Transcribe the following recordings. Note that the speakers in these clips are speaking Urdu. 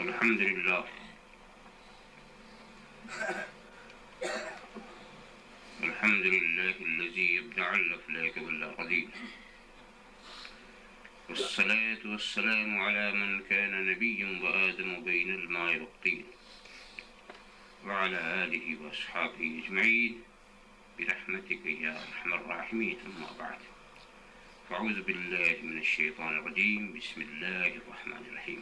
الحمد لله الحمد لله الذي يبدع الأفلاك والأقدير، والصلاة والسلام على من كان نبيا وآدم بين الماء والطين، وعلى آله وأصحابه أجمعين برحمتك يا أرحم الراحمين. أما بعد، فأعوذ بالله من الشيطان الرجيم. بسم الله الرحمن الرحيم.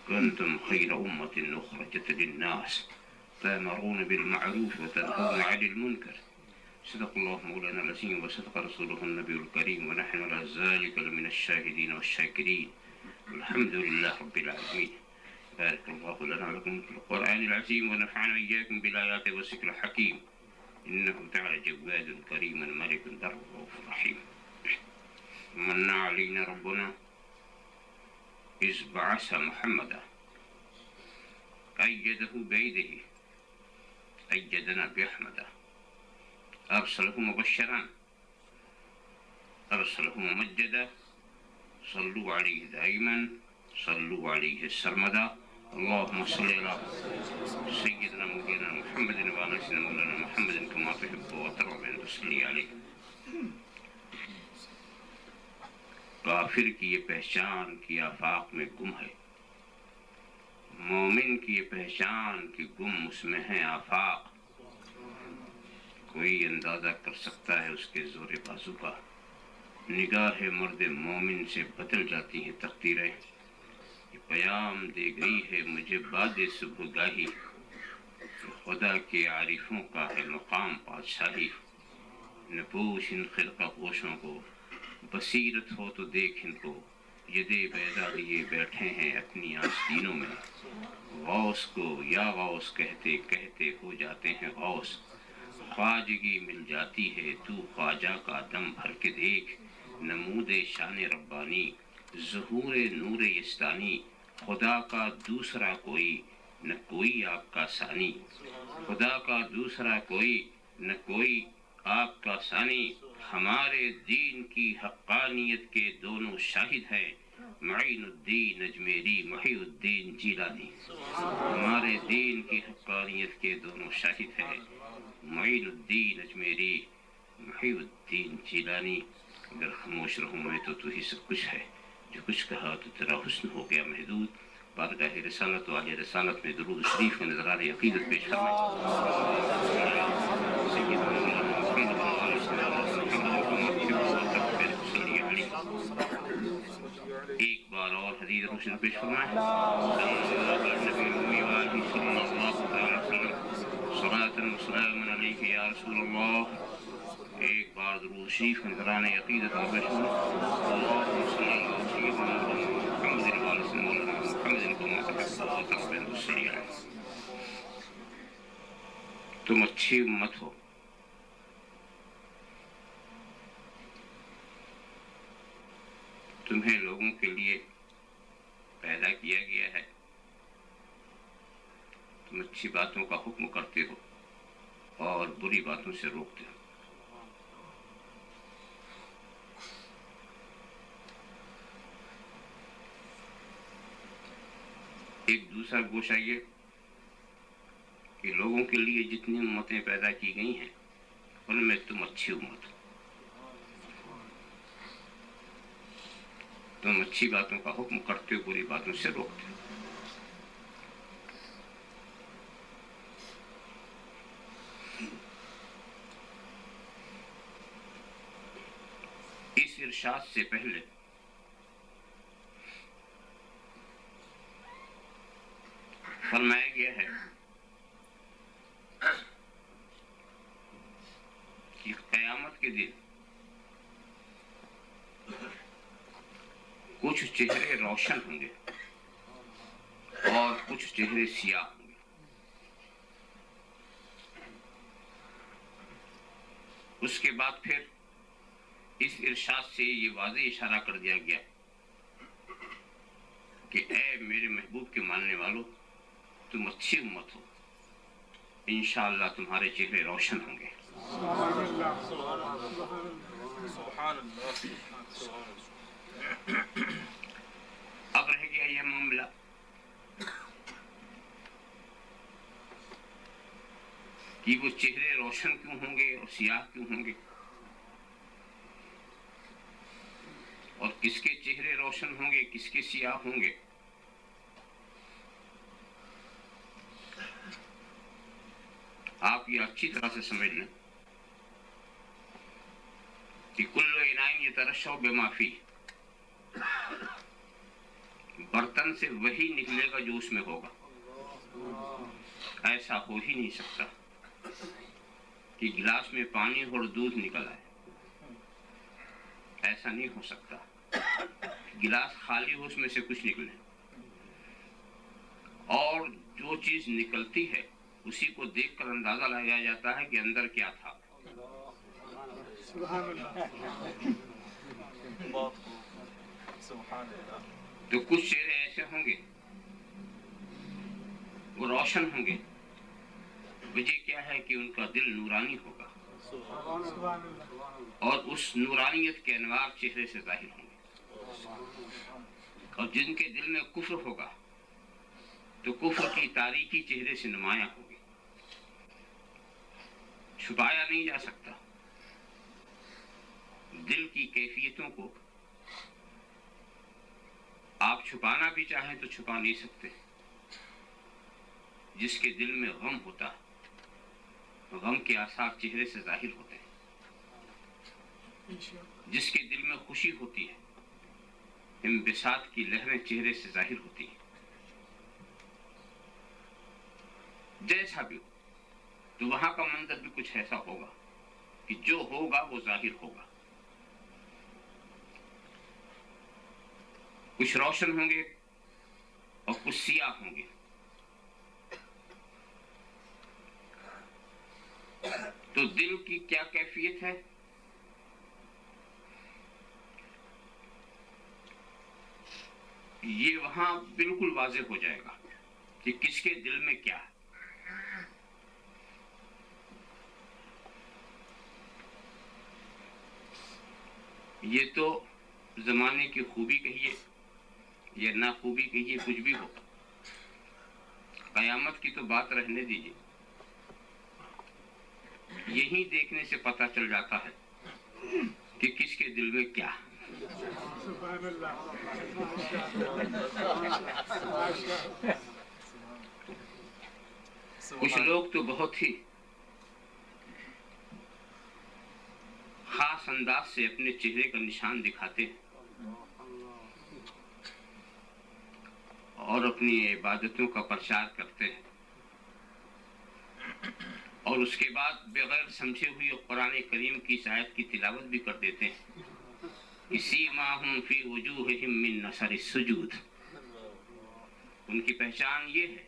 كنتم خير أمة أخرجت للناس تأمرون بالمعروف وتنهون عن المنكر. صدق الله مولانا العظيم وصدق رسوله النبي الكريم، ونحن على ذلك لمن الشاهدين والشاكرين، والحمد لله رب العالمين. بارك الله لنا ولكم في القرآن العظيم، ونفعنا إياكم بالآيات والذكر الحكيم، إنه تعالى جواد كريم ملك بر رؤوف رحيم. من علينا ربنا إذ بعث محمدا أيده بيده، أيدنا بأحمد، أرسله مبشرا أرسله ممجدا، صلوا عليه دائما صلوا عليه السرمدا. اللهم صل على سيدنا مولانا محمد وعلى سيدنا مولانا محمد كما تحب وترضى أن تصلي عليه. کافر کی یہ پہچان کہ آفاق میں گم ہے، مومن کی یہ پہچان کہ گم اس میں ہے آفاق. کوئی اندازہ کر سکتا ہے اس کے زور بازو کا. نگاہ مرد مومن سے بدل جاتی ہیں تقدیریں. یہ پیام دے گئی ہے مجھے بعد صبح گاہی، خدا کے عارفوں کا ہے مقام بادشاہی. نپوش ان خلقہ پوشوں کو، بصیرت ہو تو دیکھ ان کو، یدے بیدا لیے بیٹھے ہیں اپنی آستینوں میں. غوث کو یا غوث کہتے کہتے ہو جاتے ہیں غوث. خواجگی مل جاتی ہے تو خواجہ کا دم بھر کے دیکھ. نمود شان ربانی ظہور نور یزدانی، خدا کا دوسرا کوئی نہ کوئی آپ کا ثانی. خدا کا دوسرا کوئی نہ کوئی آپ کا ثانی. ہمارے دین کی حقانیت کے دونوں شاہد ہیں، معین الدین اجمیری محی الدین جیلانی. ہمارے دین کی حقانیت کے دونوں شاہد ہیں، معین الدین اجمیری محی الدین جیلانی. اگر خاموش رہوں میں تو ہی سب کچھ ہے، جو کچھ کہا تو تیرا حسن ہو گیا محدود. بارگاہ رسالت والی رسالت میں درود شریف کے نظرانِ عقیدت پیش ایک بار اور حدیث روشن پیش فرمائیں. صلاۃ و سلام علیک یا رسول اللہ. ایک بار درود شریف میں نظرانِ عقیدت پیش فرمائیں. تم اچھی امت ہو، تمہیں لوگوں کے لیے پیدا کیا گیا ہے. تم اچھی باتوں کا حکم کرتے ہو اور بری باتوں سے روکتے ہو. ایک دوسرا گوشہ یہ کہ لوگوں کے لیے جتنی امتیں پیدا کی گئی ہیں ان میں تم اچھی امت ہو. تم اچھی باتوں کا حکم کرتے ہو، بری باتوں سے روکتے ہو. اس ارشاد سے پہلے فرمایا گیا ہے کہ قیامت کے دن کچھ چہرے روشن ہوں گے اور کچھ چہرے سیاہ ہوں گے. اس کے بعد پھر اس ارشاد سے یہ واضح اشارہ کر دیا گیا کہ اے میرے محبوب کے ماننے والوں، تم اچھی امت ہو، انشاءاللہ تمہارے چہرے روشن ہوں گے. اب رہ گیا یہ معاملہ کہ وہ چہرے روشن کیوں ہوں گے اور سیاہ کیوں ہوں گے، اور کس کے چہرے روشن ہوں گے، کس کے سیاہ ہوں گے۔ آپ یہ اچھی طرح سے سمجھ لیں کہ کل اناء یترشح بما فیہ، برتن سے وہی نکلے گا جو اس میں ہوگا۔ ایسا ہو ہی نہیں سکتا کہ گلاس میں پانی اور دودھ نکل آئے، ایسا نہیں ہو سکتا۔ گلاس خالی ہو اس میں سے کچھ نکلے، اور جو چیز نکلتی ہے اسی کو دیکھ کر اندازہ لگایا جاتا ہے کہ اندر کیا تھا۔ تو کچھ چہرے ایسے ہوں گے وہ روشن ہوں گے، وجہ کیا ہے کہ ان کا دل نورانی ہوگا، اور اس نورانیت کے انوار چہرے سے ظاہر ہوں گے۔ اور جن کے دل میں کفر ہوگا تو کفر کی تاریکی چہرے سے نمایاں ہوگی، چھپایا نہیں جا سکتا۔ دل کی کیفیتوں کو آپ چھپانا بھی چاہیں تو چھپا نہیں سکتے۔ جس کے دل میں غم ہوتا، غم کے آثار چہرے سے ظاہر ہوتے ہیں۔ جس کے دل میں خوشی ہوتی ہے، انبساط کی لہریں چہرے سے ظاہر ہوتی ہیں۔ جیسا بھی ہو تو وہاں کا منظر بھی کچھ ایسا ہوگا کہ جو ہوگا وہ ظاہر ہوگا۔ کچھ روشن ہوں گے اور کچھ سیاہ ہوں گے۔ تو دل کی کیا کیفیت ہے؟ یہ وہاں بالکل واضح ہو جائے گا کہ کس کے دل میں کیا ہے۔ یہ تو زمانے کی خوبی کہیے یا ناخوبی کہیے، کچھ بھی ہو، قیامت کی تو بات رہنے دیجیے، یہی دیکھنے سے پتہ چل جاتا ہے کہ کس کے دل میں کیا ہے۔ کچھ لوگ تو بہت ہی خاص انداز سے اپنے چہرے کا نشان دکھاتے ہیں اور اپنی عبادتوں کا پرچار کرتے ہیں، اور اس کے بعد بغیر سمجھے ہوئے قرآن کریم کی اس آیت کی تلاوت بھی کر دیتے ہیں کہ سیماہم فی وجوہہم من اثر السجود۔ ان کی پہچان یہ ہے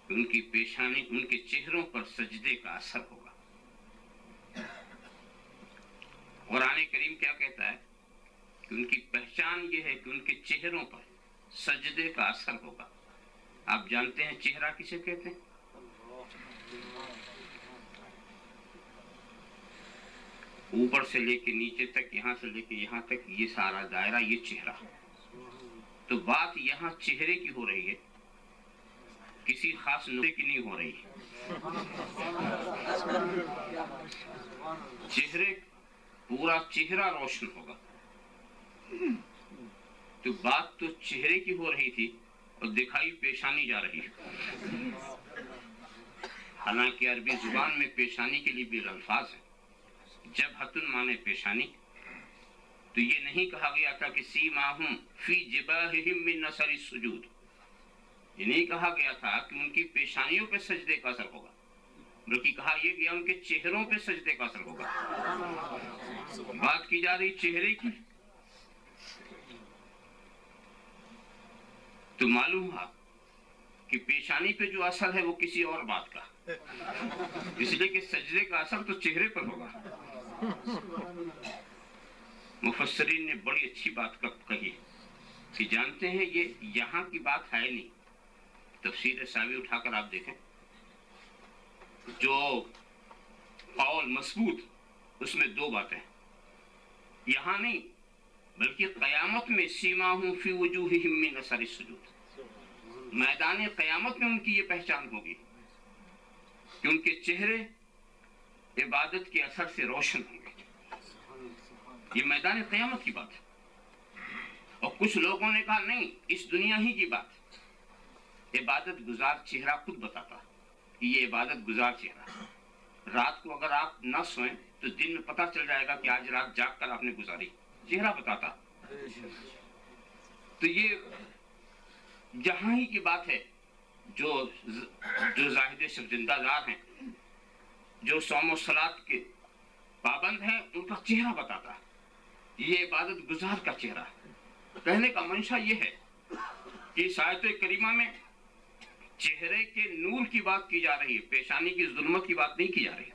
کہ ان کی پیشانی، ان کے چہروں پر سجدے کا اثر ہوگا۔ قرآن کریم کیا کہتا ہے کہ ان کی پہچان یہ ہے کہ ان کے چہروں پر سجدے کا اثر ہوگا۔ آپ جانتے ہیں چہرہ کسے کہتے ہیں؟ اوپر سے لے کے نیچے تک، یہاں سے لے کے یہاں تک، یہ سارا دائرہ یہ چہرہ۔ تو بات یہاں چہرے کی ہو رہی ہے، کسی خاص نقطے کی نہیں ہو رہی ہے۔ چہرے، پورا چہرہ روشن ہوگا۔ تو بات تو چہرے کی ہو رہی تھی اور دکھائی پیشانی جا رہی ہے۔ حالانکہ عربی زبان میں پیشانی کے لیے بھی الفاظ ہیں۔ جب حتن مانے پیشانی، تو یہ نہیں کہا گیا تھا کہ سیماہم فی جباہہم من اثر السجود، یہ نہیں کہا گیا تھا کہ ان کی پیشانیوں پہ سجدے کا اثر ہوگا، بلکہ کہا یہ گیا ان کے چہروں پہ سجدے کا اثر ہوگا۔ بات کی جا رہی چہرے کی، تو معلوم ہوا کہ پیشانی پہ جو اثر ہے وہ کسی اور بات کا، اس لیے کہ سجدے کا اثر تو چہرے پر ہوگا۔ مفسرین نے بڑی اچھی بات کہی کہ جانتے ہیں یہ یہاں کی بات ہے نہیں، تفسیر ساوی اٹھا کر آپ دیکھیں، جو قول مثبوت اس میں دو باتیں، یہاں نہیں بلکہ قیامت میں سیماہم فی وجوہہم من اثر السجود، میدان قیامت میں ان کی یہ پہچان ہوگی کہ ان کے چہرے عبادت کے اثر سے روشن ہوں گے. یہ میدان قیامت کی بات ہے. اور کچھ لوگوں نے کہا نہیں، اس دنیا ہی کی بات. عبادت گزار چہرہ خود بتاتا کہ یہ عبادت گزار چہرہ. رات کو اگر آپ نہ سوئیں تو دن میں پتہ چل جائے گا کہ آج رات جاگ کر آپ نے گزاری. چہرہ بتاتا. تو یہ جہاں ہی کی بات ہے. جو زاہد شب زندہ دار ہیں، جو صوم و صلات کے پابند ہیں، ان کا چہرہ بتاتا. یہ عبادت گزار کا چہرہ. کہنے کا منشا یہ ہے کہ اس آیت کریمہ میں چہرے کے نور کی بات کی جا رہی ہے، پیشانی کی ظلمت کی بات نہیں کی جا رہی.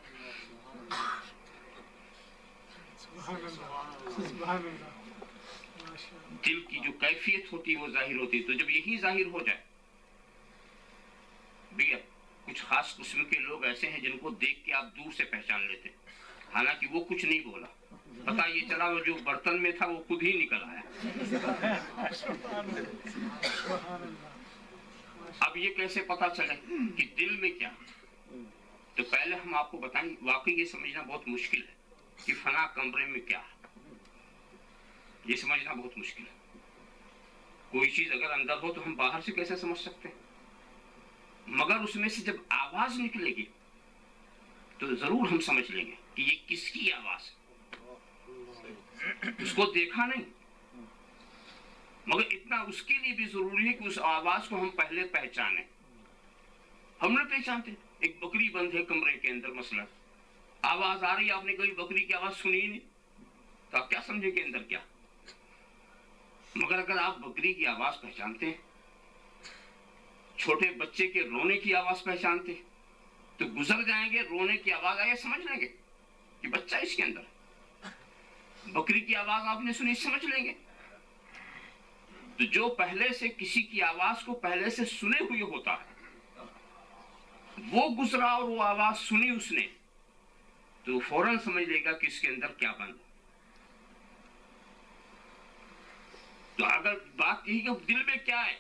دل کی جو کیفیت ہوتی ہے وہ ظاہر ہوتی ہے. تو جب یہی ظاہر ہو جائے، بھیا کچھ خاص قسم کے لوگ ایسے ہیں جن کو دیکھ کے آپ دور سے پہچان لیتے، حالانکہ وہ کچھ نہیں بولا، پتہ یہ چلا وہ جو برتن میں تھا وہ خود ہی نکل آیا. اب یہ کیسے پتہ چلے کہ دل میں کیا؟ تو پہلے ہم آپ کو بتائیں، واقعی یہ سمجھنا بہت مشکل ہے کہ فلاں کمرے میں کیا ہے. یہ سمجھنا بہت مشکل ہے. کوئی چیز اگر اندر ہو تو ہم باہر سے کیسے سمجھ سکتے ہیں؟ مگر اس میں سے جب آواز نکلے گی تو ضرور ہم سمجھ لیں گے کہ یہ کس کی آواز ہے. اس کو دیکھا نہیں، مگر اتنا اس کے لیے بھی ضروری ہے کہ اس آواز کو ہم پہلے پہچانیں. ہم نے پہچانتے. ایک بکری بند ہے کمرے کے اندر، مثلا آواز آ رہی ہے، آپ نے کوئی بکری کی آواز سنی نہیں تو آپ کیا سمجھیں کہ اندر کیا. مگر اگر آپ بکری کی آواز پہچانتے ہیں، چھوٹے بچے کے رونے کی آواز پہچانتے تو گزر جائیں گے، رونے کی آواز آئے سمجھ لیں گے کہ بچہ اس کے اندر. بکری کی آواز آپ نے سنی، سمجھ لیں گے. تو جو پہلے سے کسی کی آواز کو پہلے سے سنے ہوئے ہوتا ہے، وہ گزرا اور وہ آواز سنی اس نے تو فوراً سمجھ لے گا کہ اس کے اندر کیا بند. تو اگر بات یہی کہ دل میں کیا ہے،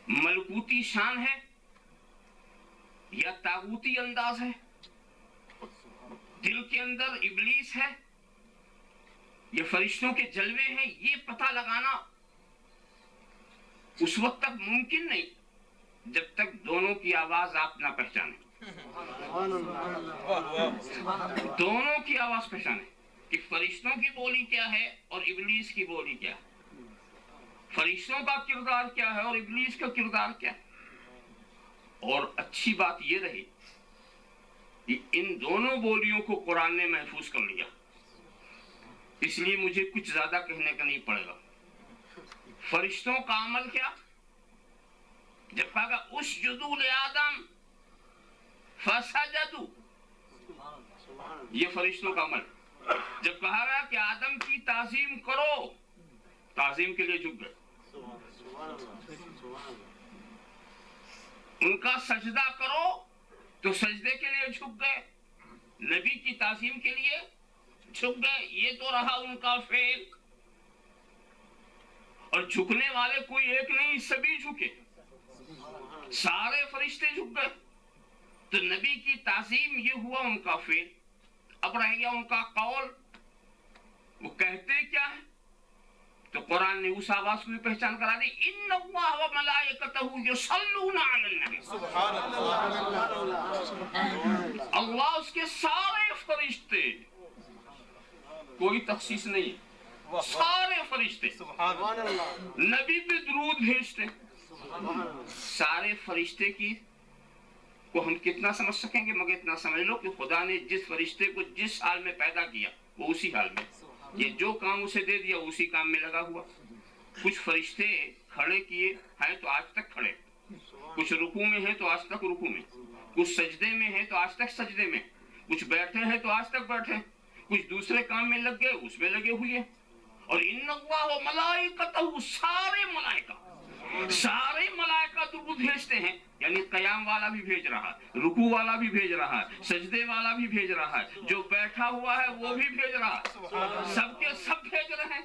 ملکوتی شان ہے یا طاغوتی انداز ہے، دل کے اندر ابلیس ہے یا فرشتوں کے جلوے ہیں، یہ پتہ لگانا اس وقت تک ممکن نہیں جب تک دونوں کی آواز آپ نہ پہچانیں. دونوں کی آواز پہچانیں کہ فرشتوں کی بولی کیا ہے اور ابلیس کی بولی کیا ہے، فرشتوں کا کردار کیا ہے اور ابلیس کا کردار کیا ہے. اور اچھی بات یہ رہی کہ ان دونوں بولیوں کو قرآن نے محفوظ کر لیا، اس لیے مجھے کچھ زیادہ کہنے کا نہیں پڑے گا. فرشتوں کا عمل کیا؟ جب کہا گا اسجدوا لآدم فسجدوا، یہ فرشتوں کا عمل. جب کہا گیا کہ آدم کی تعظیم کرو، تعظیم کے لیے جھک گئے. ان کا سجدہ کرو تو سجدے کے لیے جھک گئے. نبی کی تعظیم کے لیے جھک گئے. یہ تو رہا ان کا فعل. اور جھکنے والے کوئی ایک نہیں، سبھی جھکے، سارے فرشتے جھک گئے. تو نبی کی تعظیم یہ ہوا ان کا فعل. اب رہ گیا ان کا قول، وہ کہتے کیا ہے. تو قرآن نے اس آواز کو بھی پہچان کرا دی، ان اللہ و ملائکتہ یصلون علی النبی. اللہ اس کے سارے فرشتے، کوئی تخصیص نہیں، سارے فرشتے نبی پہ درود بھیجتے. سارے فرشتے کی کو ہم کتنا سمجھ سکیں گے، مگر اتنا سمجھ لو کہ خدا نے جس فرشتے کو جس حال میں پیدا کیا وہ اسی حال میں، یہ جو کام اسے دے دیا اسی کام میں لگا ہوا. کچھ فرشتے کھڑے کیے ہیں تو آج تک کھڑے، کچھ رکوع میں ہیں تو آج تک رکوع میں، کچھ سجدے میں ہیں تو آج تک سجدے میں، کچھ بیٹھے ہیں تو آج تک بیٹھے، کچھ دوسرے کام میں لگ گئے اس میں لگے ہوئے. اور ان اللہ و ملائکتہ، سارے ملائکہ درود بھیجتے ہیں. یعنی قیام والا بھی بھیج رہا ہے، رکوع والا بھی بھیج رہا ہے، سجدے والا بھی بھیج رہا ہے، جو بیٹھا ہوا ہے وہ بھی بھیج رہا ہے، سب کے سب بھیج رہے ہیں.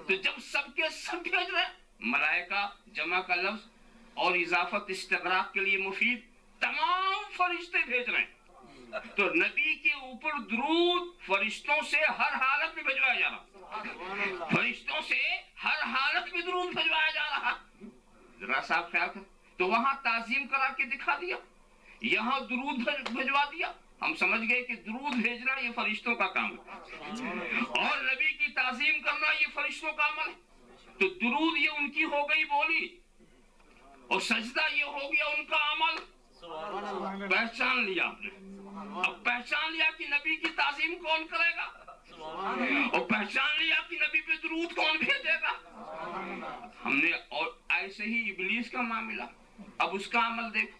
تو جب سب کے سب بھیج رہے ہیں، ملائکہ جمع کا لفظ اور اضافت استغراق کے لیے مفید تمام فرشتے بھیج رہے ہیں، تو نبی کے اوپر درود فرشتوں سے ہر حالت میں بھجوایا جا رہا، فرشتوں سے ہر حالت میں درود بھجوایا جا رہا۔ ذرا صاحب خیال کر، تو وہاں تعظیم کرا کے دکھا دیا، یہاں درود بھجوا دیا۔ ہم سمجھ گئے کہ درود بھیجنا یہ فرشتوں کا کام ہے اور نبی کی تعظیم کرنا یہ فرشتوں کا عمل ہے۔ تو درود یہ ان کی ہو گئی بولی اور سجدہ یہ ہو گیا ان کا عمل۔ پہچان لیا آپ نے، اب پہچان لیا کہ نبی کی تعظیم کون کرے گا اور پہچان لیا کہ نبی پہ درود کون بھیجے گا۔ ہم نے اور ایسے ہی ابلیس کا معاملہ، اب اس کا عمل دیکھ۔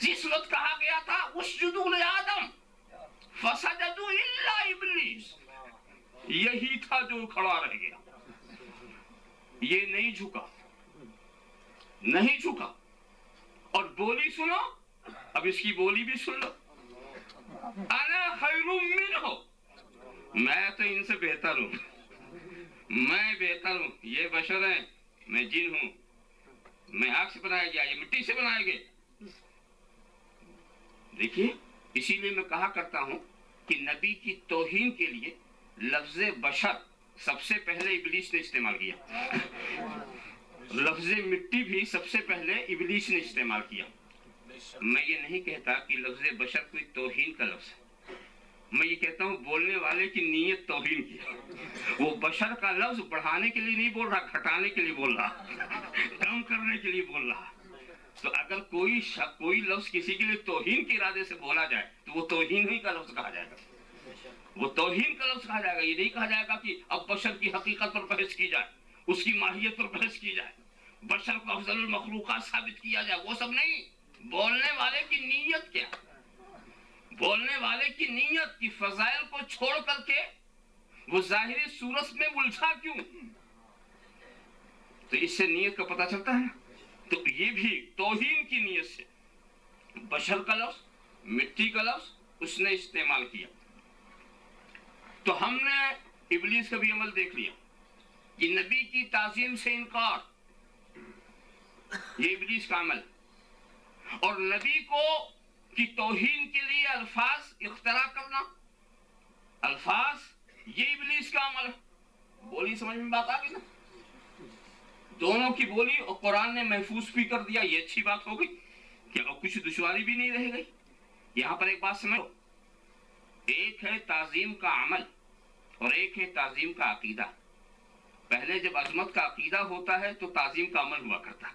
جس وقت کہا گیا تھا اسجدوا لآدم فسجدوا الا ابلیس، یہی تھا جو کھڑا رہ گیا، یہ نہیں جھکا، نہیں جھکا۔ اور بولی سنو، اب اس کی بولی بھی سن لو، انا خیر منہ، میں تو ان سے بہتر ہوں، میں بہتر ہوں، یہ بشر ہیں، میں جن ہوں، میں آگ سے بنایا گیا، یہ مٹی سے بنائے گئے۔ دیکھیے، اسی لیے میں کہا کرتا ہوں کہ نبی کی توہین کے لیے لفظ بشر سب سے پہلے ابلیس نے استعمال کیا، لفظ مٹی بھی سب سے پہلے ابلیس نے استعمال کیا۔ میں یہ نہیں کہتا کہ لفظ بشر کوئی توہین کا لفظ ہے، میں یہ کہتا ہوں بولنے والے کی نیت توہین کی، وہ بشر کا لفظ بڑھانے کے لیے نہیں بول رہا، گھٹانے کے لیے بول رہا، کم کرنے کے لیے بول رہا۔ تو اگر کوئی لفظ کسی کے لیے توہین کے ارادے سے بولا جائے تو وہ توہین ہی کا لفظ کہا جائے گا، وہ توہین کا لفظ کہا جائے گا۔ یہ نہیں کہا جائے گا کہ اب بشر کی حقیقت پر بحث کی جائے، اس کی ماہیت پر بحث کی جائے، بشر کو افضل المخلوقات ثابت کیا جائے، وہ سب نہیں۔ بولنے والے کی نیت کیا، بولنے والے کی نیت کی فضائل کو چھوڑ کر کے وہ ظاہری صورت میں الجھا کیوں، تو اس سے نیت کا پتہ چلتا ہے۔ تو یہ بھی توہین کی نیت سے بشر کا لفظ، مٹی کا لفظ اس نے استعمال کیا۔ تو ہم نے ابلیس کا بھی عمل دیکھ لیا کہ نبی کی تعظیم سے انکار، یہ ابلیس کا عمل، اور نبی کو کی توہین کے لیے الفاظ اختراع کرنا، الفاظ یہ ابلیس کا عمل ہے۔ بولی سمجھ میں بات آ گئی نا، دونوں کی بولی اور قرآن نے محفوظ بھی کر دیا، یہ اچھی بات ہو گئی کہ اب کچھ دشواری بھی نہیں رہ گئی۔ یہاں پر ایک بات سمجھو، ایک ہے تعظیم کا عمل اور ایک ہے تعظیم کا عقیدہ۔ پہلے جب عظمت کا عقیدہ ہوتا ہے تو تعظیم کا عمل ہوا کرتا ہے،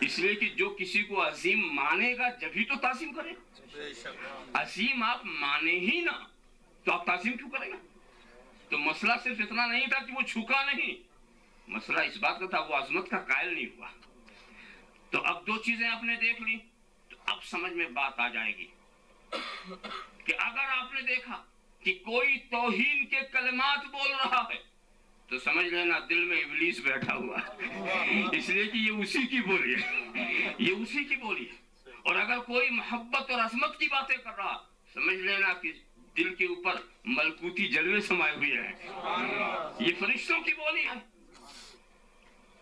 اس لیے کہ جو کسی کو عظیم مانے گا جبھی تو تعظیم کرے گا۔ عظیم آپ مانے ہی نہ تو آپ تعظیم کیوں کریں گے؟ تو مسئلہ صرف اتنا نہیں تھا کہ وہ جھکا نہیں، مسئلہ اس بات کا تھا وہ عظمت کا قائل نہیں ہوا۔ تو اب دو چیزیں آپ نے دیکھ لی، تو اب سمجھ میں بات آ جائے گی کہ اگر آپ نے دیکھا کہ کوئی توہین کے کلمات بول رہا ہے تو سمجھ لینا دل میں ابلیس بیٹھا ہوا ہے، اس لیے کہ یہ اسی کی بولی ہے، یہ اسی کی بولی ہے۔ اور اگر کوئی محبت اور عظمت کی باتیں کر رہا، سمجھ لینا کہ دل کے اوپر ملکوتی جلوے سمائے ہوئے ہیں، یہ فرشتوں کی بولی ہے۔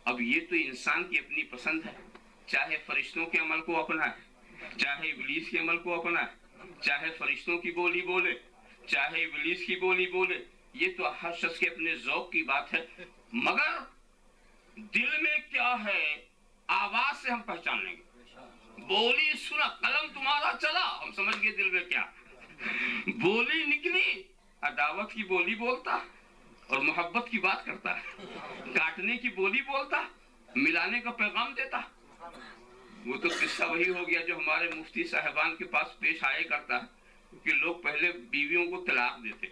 اب یہ تو انسان کی اپنی پسند ہے، چاہے فرشتوں کے عمل کو اپنائے، چاہے ابلیس کے عمل کو اپنائے، چاہے فرشتوں کی بولی بولے، چاہے ابلیس کی بولی بولے، یہ تو ہر شخص کے اپنے ذوق کی بات ہے۔ مگر دل میں کیا ہے آواز سے ہم پہچان لیں گے۔ بولی سنا، قلم تمہارا چلا، ہم سمجھ گئے دل میں کیا، بولی نکلی، عداوت کی بولی بولتا اور محبت کی بات کرتا ہے، کاٹنے کی بولی بولتا، ملانے کا پیغام دیتا۔ وہ تو قصہ وہی ہو گیا جو ہمارے مفتی صاحبان کے پاس پیش آئے کرتا ہے کہ لوگ پہلے بیویوں کو طلاق دیتے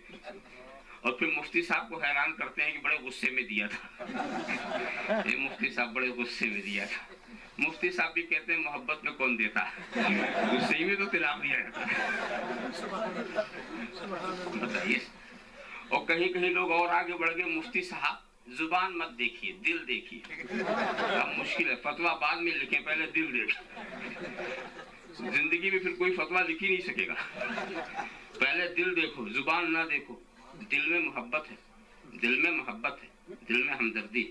اور پھر مفتی صاحب کو حیران کرتے ہیں کہ بڑے غصے میں دیا تھا، یہ مفتی صاحب بڑے غصے میں دیا تھا۔ مفتی صاحب بھی کہتے ہیں محبت میں کون دیتا ہے، غصے ہی میں تو طلاق دیا جاتا ہے، بتائیے۔ اور کہیں کہیں لوگ اور آگے بڑھ گئے، مفتی صاحب زبان مت دیکھیے، دل دیکھیے، اب مشکل ہے، فتویٰ بعد میں لکھیں، پہلے دل دیکھیں، زندگی میں پھر کوئی فتویٰ لکھ ہی نہیں سکے گا، پہلے دل دیکھو، زبان نہ دیکھو۔ دل میں محبت ہے، دل میں محبت ہے، دل میں ہمدردی،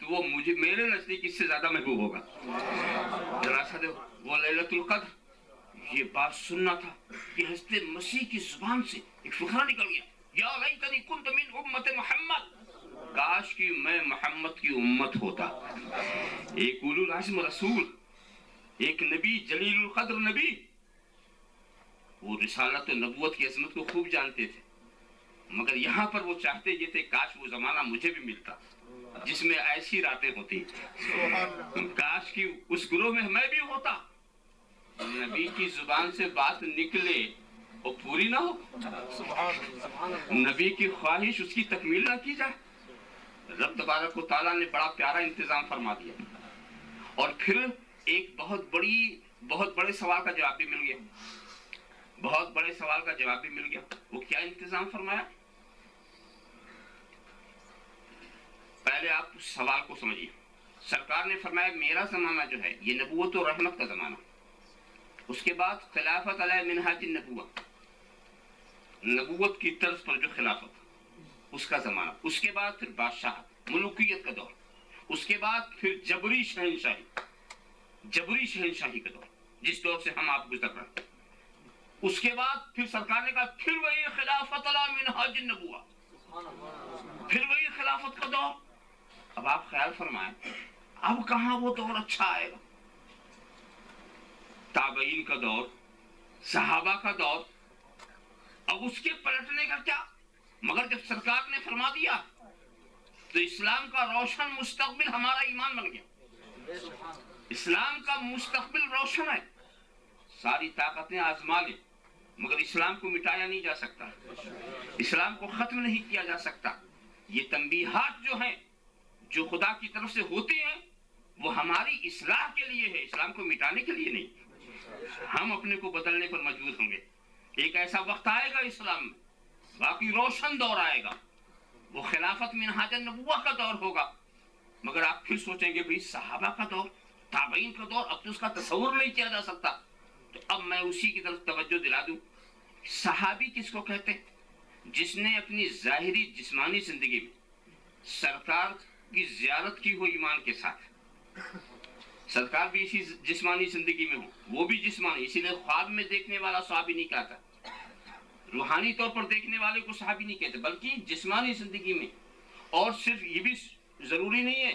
تو وہ مجھے میرے نزدیک اس سے زیادہ محبوب ہوگا. ذرا سا دیکھو وہ لیلۃ القدر، یہ بات سننا تھا کہ حضرت مسیح کی زبان سے ایک فقرہ نکل گیا، یا لیتنی کنت من امت محمد، کاش کہ میں محمد کی امت ہوتا. ایک اولو العزم رسول، ایک نبی جلیل القدر نبی، وہ رسالت و نبوت کی عظمت کو خوب جانتے تھے، مگر یہاں پر وہ چاہتے یہ تھے کاش وہ زمانہ مجھے بھی ملتا جس میں ایسی راتیں ہوتی، کاش کہ اس گروہ میں میں بھی ہوتا. نبی کی زبان سے بات نکلے اور پوری نہ ہو، نبی کی خواہش اس کی تکمیل نہ کی جائے. رب تبارک و تعالیٰ نے بڑا پیارا انتظام فرما دیا، اور پھر ایک بہت بڑے سوال کا جواب بھی مل گیا، بہت بڑے سوال کا جواب بھی مل گیا. وہ کیا انتظام فرمایا؟ پہلے آپ اس سوال کو سمجھیے. سرکار نے فرمایا میرا زمانہ جو ہے یہ نبوت و رحمت کا زمانہ، اس کے بعد خلافت علی منہاج النبوہ، نبوت کی طرز پر جو خلافت اس کا زمانہ، اس کے بعد پھر بادشاہت ملوکیت کا دور، اس کے بعد پھر جبری شہنشاہی کا دور جس دور سے ہم آپ گزر رہے ہیں. اس کے بعد پھر سرکار نے کہا پھر وہی خلافت علی منہاج النبوہ، پھر وہی خلافت کا دور. اب آپ خیال فرمائیں اب کہاں وہ دور اچھا آئے گا؟ تابعین کا دور، صحابہ کا دور، اب اس کے پلٹنے کا کیا؟ مگر جب سرکار نے فرما دیا تو اسلام کا روشن مستقبل ہمارا ایمان بن گیا. اسلام کا مستقبل روشن ہے. ساری طاقتیں آزما لیں مگر اسلام کو مٹایا نہیں جا سکتا، اسلام کو ختم نہیں کیا جا سکتا. یہ تنبیہات جو ہیں جو خدا کی طرف سے ہوتی ہیں وہ ہماری اصلاح کے لیے ہے، اسلام کو مٹانے کے لیے نہیں. ہم اپنے کو بدلنے پر مجبور ہوں گے. ایک ایسا وقت آئے گا اسلام میں، باقی روشن دور آئے گا، وہ خلافت منہاج النبوہ کا دور ہوگا. مگر آپ پھر سوچیں گے بھئی صحابہ کا دور، تابعین کا دور، اب تو اس کا تصور نہیں کیا جا سکتا. تو اب میں اسی کی طرف توجہ دلا دوں. صحابی کس کو کہتے ہیں؟ جس نے اپنی ظاہری جسمانی زندگی میں سرکار کی زیارت کی ہو ایمان کے ساتھ. سرکار بھی اسی جسمانی زندگی میں ہو، وہ بھی جسمانی، اسی لیے خواب میں دیکھنے والا صحابی نہیں کہتا، روحانی طور پر دیکھنے والے کو صحابی نہیں کہتے، بلکہ جسمانی زندگی میں. اور صرف یہ بھی ضروری نہیں ہے،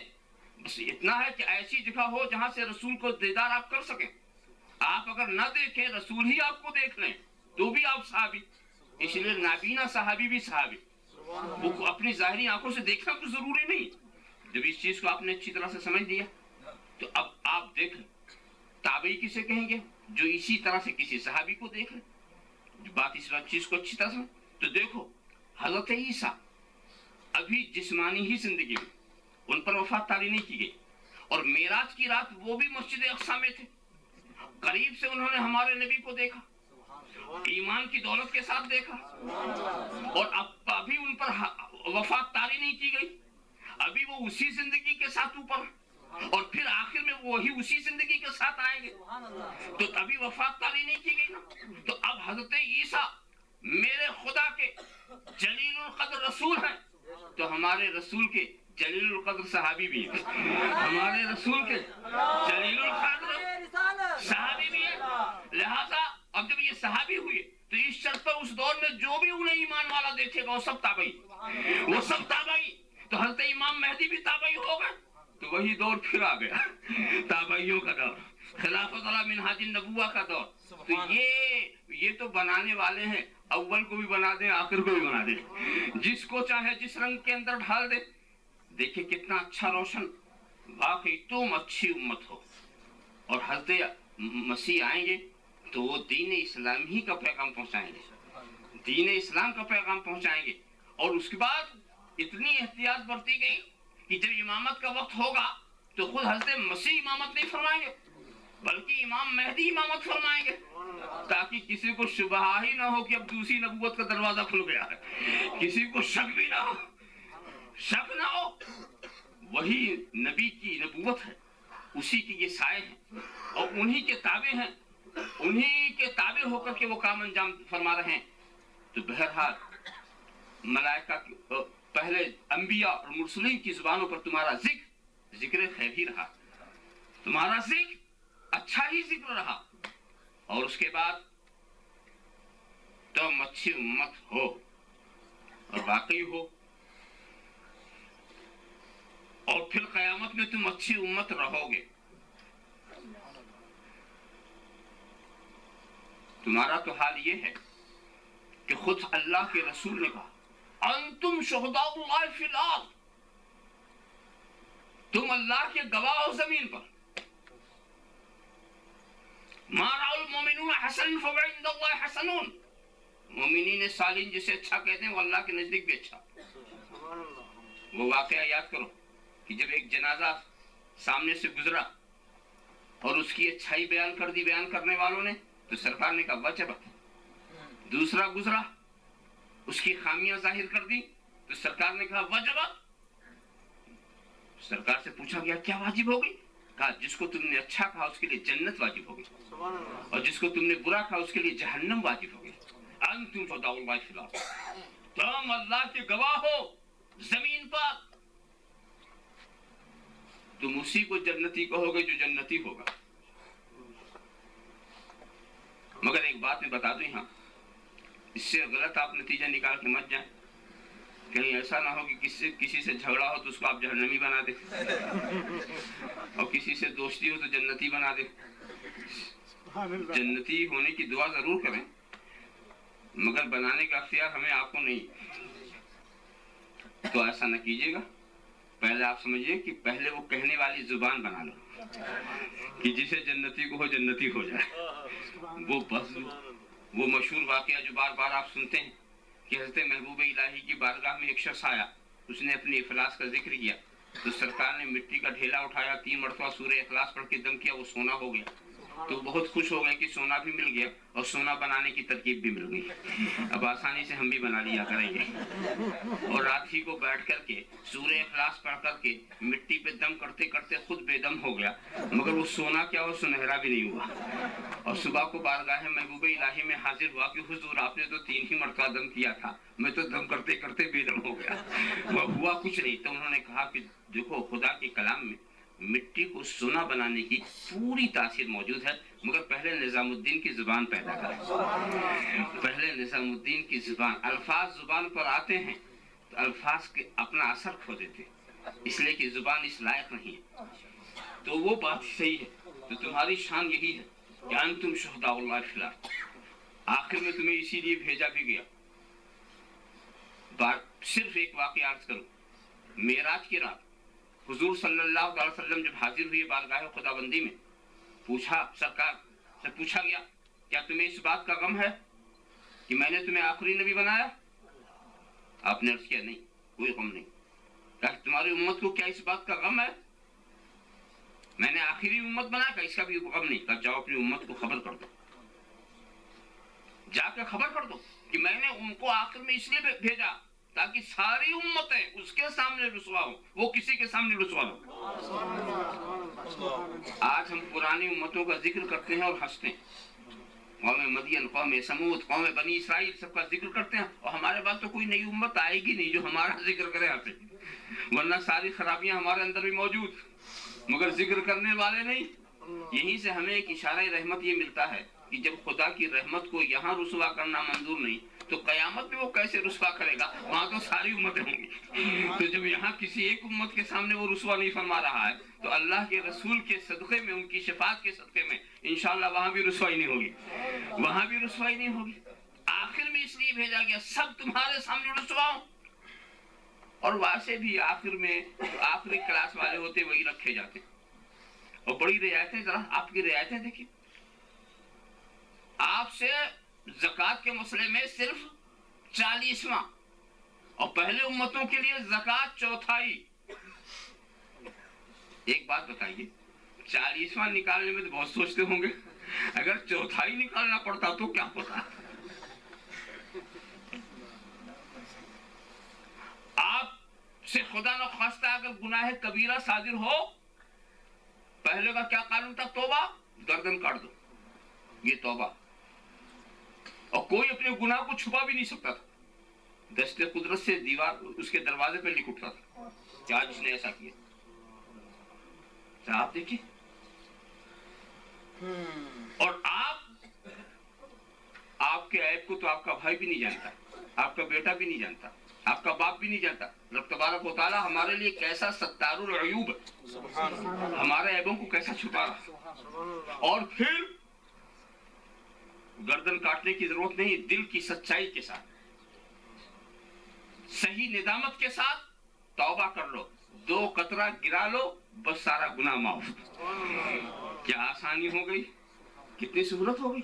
بس اتنا ہے کہ ایسی جگہ ہو جہاں سے رسول کو دیدار آپ کر سکیں. آپ اگر نہ دیکھیں، رسول ہی آپ کو دیکھ لیں تو بھی آپ صحابی. اس لیے نابینا صحابی بھی صحابی، وہ اپنی ظاہری آنکھوں سے دیکھنا تو ضروری نہیں. جب اس چیز کو آپ نے اچھی طرح سے سمجھ لیا تو اب آپ دیکھیں تابعی کسے کہیں گے؟ جو اسی طرح سے کسی صحابی کو دیکھ لیں. بات اس چیز کو اچھی طرح سے تو دیکھو حضرت عیسیٰ ابھی جسمانی ہی زندگی میں ان پر وفات طاری نہیں کی گئی، اور معراج کی رات وہ بھی مسجد اقصیٰ میں تھے. قریب سے انہوں نے ہمارے نبی کو دیکھا، ایمان کی دولت کے ساتھ دیکھا، اور ابھی ان پر وفات طاری نہیں کی گئی. ابھی وہ اسی زندگی کے ساتھ اوپر، اور پھر آخر میں وہی اسی زندگی کے ساتھ آئیں گے. تو ابھی وفات طاری نہیں کی گئی نا. تو اب حضرت عیسیٰ میرے خدا کے جلیل القدر رسول ہیں، تو ہمارے رسول کے جلیل القدر صحابی بھی ہیں، ہمارے رسول کے جلیل القدر صحابی بھی ہیں. لہذا اب جب یہ صحابی ہوئے تو اس شرط پر اس دور میں جو بھی انہیں ایمان والا دیکھے گا وہ سب تابعی، وہ سب تابعی. تو حضرت امام مہدی بھی تابعی ہو گئے، تو وہی دور پھر آ گیا، تابعیوں کا دور، خلافت علی منہاج النبوہ کا دور. تو یہ تو بنانے والے ہیں، اول کو بھی بنا دیں آخر کو بھی بنا دیں، جس کو چاہے جس رنگ کے اندر ڈھال دے. دیکھیں کتنا اچھا روشن. واقعی تم اچھی امت ہو. اور حضرت مسیح آئیں گے تو وہ دین اسلام ہی کا پیغام پہنچائیں گے، دین اسلام کا پیغام پہنچائیں گے. اور اس کے بعد اتنی احتیاط برتی گئی کہ جب امامت کا وقت ہوگا تو خود حضرت مسیح امامت نہیں فرمائیں گے بلکہ امام مہدی امامت فرمائیں گے، تاکہ کسی کو شبہ ہی نہ ہو کہ اب دوسری نبوت کا دروازہ کھل گیا ہے، کسی کو شک بھی نہ ہو، شک نہ ہو. وہی نبی کی نبوت ہے، اسی کی یہ سائے ہیں اور انہی کے تابع ہیں، انہی کے تابع ہو کر کے وہ کام انجام فرما رہے ہیں. تو بہرحال ملائکہ پہلے انبیاء اور مرسلین کی زبانوں پر تمہارا ذکر ذکر خیر ہی رہا، تمہارا ذکر اچھا ہی ذکر رہا، اور اس کے بعد تم اچھی امت ہو اور واقعی ہو، اور پھر قیامت میں تم اچھی امت رہو گے۔ تمہارا تو حال یہ ہے کہ خود اللہ کے رسول نے کہا انتم شہداء اللہ فی الارض، تم اللہ کے گواہ ہو زمین پر۔ ما رأى المؤمنون حسنا فعند اللہ حسنون، مومنین صالحین جسے اچھا کہتے ہیں وہ اللہ کے نزدیک بھی اچھا۔ وہ واقعہ یاد کرو کہ جب ایک جنازہ سامنے سے گزرا اور اس کی اچھائی بیان کر دی بیان کرنے والوں نے، تو سرکار نے کہا وجبت۔ دوسرا گزرا، اس کی خامیاں ظاہر کر دی، تو سرکار نے کہا وجبت۔ سرکار سے پوچھا گیا کیا واجب ہوگی؟ کہا جس کو تم نے اچھا کہا اس کے لیے جنت واجب ہوگی، اور جس کو تم نے برا کہا اس کے لیے جہنم واجب ہوگی۔ انتم شہداء اللہ فی الارض، تم اللہ کے گواہ ہو زمین پر، تم اسی کو جنتی کہو گے جو جنتی ہوگا۔ مگر ایک بات میں بتا دوں یہاں، اس سے غلط آپ نتیجہ نکال کے مت جائیں، کہیں ایسا نہ ہو کہ کسی سے جھگڑا ہو تو اس کو آپ جہنمی بنا دیں، اور کسی سے دوستی ہو تو جنتی بنا دیں۔ جنتی ہونے کی دعا ضرور کریں، مگر بنانے کا اختیار ہمیں آپ کو نہیں۔ تو ایسا نہ کیجیے گا، پہلے آپ سمجھیے کہ پہلے وہ کہنے والی زبان بنا لو کہ جسے جنتی کو ہو جنتی ہو جائے۔ وہ بس وہ مشہور واقعہ جو بار بار آپ سنتے ہیں کہ حضرت محبوب الہی کی بارگاہ میں ایک شخص آیا، اس نے اپنے افلاس کا ذکر کیا، تو سرکار نے مٹی کا ڈھیلا اٹھایا، 3 مرتبہ سورہ اخلاص پڑھ کے دم کیا، وہ سونا ہو گیا۔ تو بہت خوش ہو گئے کہ سونا بھی مل گیا اور سونا بنانے کی ترکیب بھی مل گئی، اب آسانی سے ہم بھی بنا لیا کریں گے۔ اور رات ہی کو بیٹھ کر کے سورہ اخلاص پڑھ کر کے مٹی پہ دم کرتے کرتے خود بے دم ہو گیا، مگر وہ سونا کیا وہ سنہرا بھی نہیں ہوا۔ اور صبح کو بارگاہ محبوب الہی میں حاضر ہوا کہ حضور آپ نے تو 3 ہی مرتبہ دم کیا تھا، میں تو دم کرتے کرتے بے دم ہو گیا، وہ ہوا کچھ نہیں۔ تو انہوں نے کہا کہ دیکھو خدا کے کلام میں مٹی کو سونا بنانے کی پوری تاثیر موجود ہے، مگر پہلے نظام الدین کی زبان پیدا کریں، پہلے نظام الدین کی زبان۔ الفاظ زبان پر آتے ہیں تو الفاظ کے اپنا اثر کھو دیتے، اس لیے کہ زبان اس لائق نہیں ہے۔ تو وہ بات صحیح ہے، تو تمہاری شان یہی ہے کہ انتم شہداء اللہ فی الارض۔ آخر میں تمہیں اسی لیے بھیجا بھی گیا۔ صرف ایک واقعہ عرض کروں، معراج کی رات حضور صلی اللہ علیہ وسلم جب حاضر ہوئے بارگاہ خدا بندی میں، پوچھا سرکار سے پوچھا گیا کیا تمہیں اس بات کا غم ہے کہ میں نے تمہیں آخری نبی بنایا؟ آپ نے عرض کیا نہیں، کوئی غم نہیں۔ کہا تمہاری امت کو کیا اس بات کا غم ہے میں نے آخری امت بنایا؟ کہ اس کا بھی غم نہیں۔ کہا جاؤ اپنی امت کو خبر کر دو، جا کے خبر کر دو کہ میں نے ان کو آخر میں اس لیے بھیجا تاکہ ساری امتیں اس کے سامنے رسوا ہوں، وہ کسی کے سامنے رسوا ہوں۔ آج ہم پرانی امتوں کا ذکر کرتے ہیں اور ہنستے ہیں، قوم مدین، قوم سمود، قوم بنی اسرائیل، سب کا ذکر کرتے ہیں، اور ہمارے بعد تو کوئی نئی امت آئے گی نہیں جو ہمارا ذکر کرے ہنسے، ورنہ ساری خرابیاں ہمارے اندر بھی موجود، مگر ذکر کرنے والے نہیں۔ یہیں سے ہمیں ایک اشارہ رحمت یہ ملتا ہے کہ جب خدا کی رحمت کو یہاں رسوا کرنا منظور نہیں تو قیامت میں وہ کیسے رسوا کرے گا؟ وہاں تو ساری امتیں ہوں گی۔ تو جب یہاں کسی ایک امت کے سامنے وہ رسوا نہیں فرما رہا ہے تو اللہ کے رسول کے صدقے میں، ان کی شفاعت کے صدقے میں انشاءاللہ وہاں بھی رسوائی نہیں ہوگی، وہاں بھی رسوائی نہیں ہوگی۔ آخر میں اس لیے بھیجا گیا سب تمہارے سامنے رسوا ہوں، اور ویسے بھی آخر میں آخری کلاس والے ہوتے وہی رکھے جاتے ہیں۔ اور بڑی رعایتیں، ذرا آپ کی رعایتیں دیکھیں، آپ سے زکوٰۃ کے مسئلے میں صرف 40واں، اور پہلے امتوں کے لیے زکوٰۃ چوتھائی۔ ایک بات بتائیے، 40واں نکالنے میں تو بہت سوچتے ہوں گے، اگر چوتھائی نکالنا پڑتا تو کیا ہوتا؟ آپ سے خدا نخواستہ اگر گناہ کبیرہ صادر ہو، پہلے کا کیا قانون تھا؟ توبہ، گردن کاٹ دو، یہ توبہ، اور کوئی اپنے گناہ کو چھپا بھی نہیں سکتا تھا، دست قدرت سے دیوار اس کے دروازے پہ لکھ اٹھتا تھا کہ آج اس نے ایسا کیا۔ آپ دیکھیں، اور آپ کے عیب کو تو آپ کا بھائی بھی نہیں جانتا، آپ کا بیٹا بھی نہیں جانتا، آپ کا باپ بھی نہیں جانتا۔ رب تبارک و تعالیٰ ہمارے لیے کیسا ستار العیوب ہے، ہمارے عیبوں کو کیسا چھپا رہا۔ اور پھر گردن کاٹنے کی ضرورت نہیں، دل کی سچائی کے ساتھ، صحیح ندامت کے ساتھ توبہ کر لو، 2 قطرہ گرا لو، بس سارا گناہ معاف۔ کیا آسانی ہو گئی، کتنی سہولت ہو گئی۔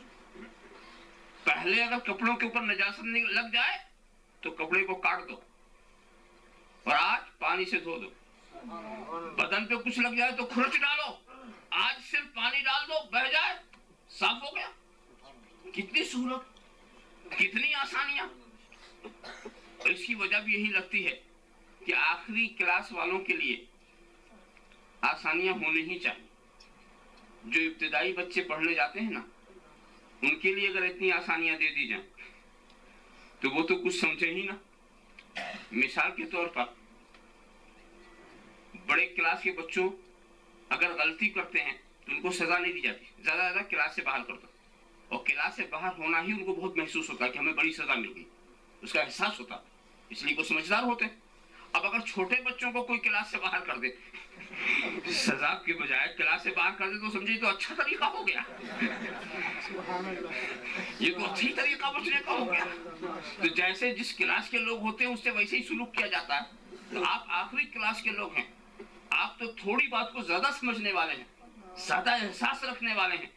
پہلے اگر کپڑوں کے اوپر نجاست لگ جائے تو کپڑے کو کاٹ دو، اور آج پانی سے دھو دو۔ بدن پہ کچھ لگ جائے تو کھرچ ڈالو، آج صرف پانی ڈال دو، بہہ جائے، صاف ہو گیا۔ کتنی سہولت، کتنی آسانیاں۔ اس کی وجہ بھی یہی لگتی ہے کہ آخری کلاس والوں کے لیے آسانیاں ہونی ہی چاہیے۔ جو ابتدائی بچے پڑھنے جاتے ہیں نا، ان کے لیے اگر اتنی آسانیاں دے دی جائیں تو وہ تو کچھ سمجھے ہی نا۔ مثال کے طور پر بڑے کلاس کے بچوں اگر غلطی کرتے ہیں تو ان کو سزا نہیں دی جاتی، زیادہ زیادہ کلاس سے باہر کر دو، اور کلاس سے باہر ہونا ہی ان کو بہت محسوس ہوتا ہے کہ ہمیں بڑی سزا مل گئی، اس کا احساس ہوتا، اس لیے وہ سمجھدار ہوتے ہیں۔ اب اگر چھوٹے بچوں کو کوئی کلاس سے باہر کر دے، سزا کے بجائے کلاس سے باہر کر دے، تو سمجھے تو اچھا طریقہ ہو گیا، یہ تو اچھی طریقہ بچنے کا ہو گیا۔ تو جیسے جس کلاس کے لوگ ہوتے ہیں اس سے ویسے ہی سلوک کیا جاتا ہے۔ تو آپ آخری کلاس کے لوگ ہیں، آپ تو تھوڑی بات کو زیادہ سمجھنے والے ہیں، زیادہ احساس رکھنے والے ہیں،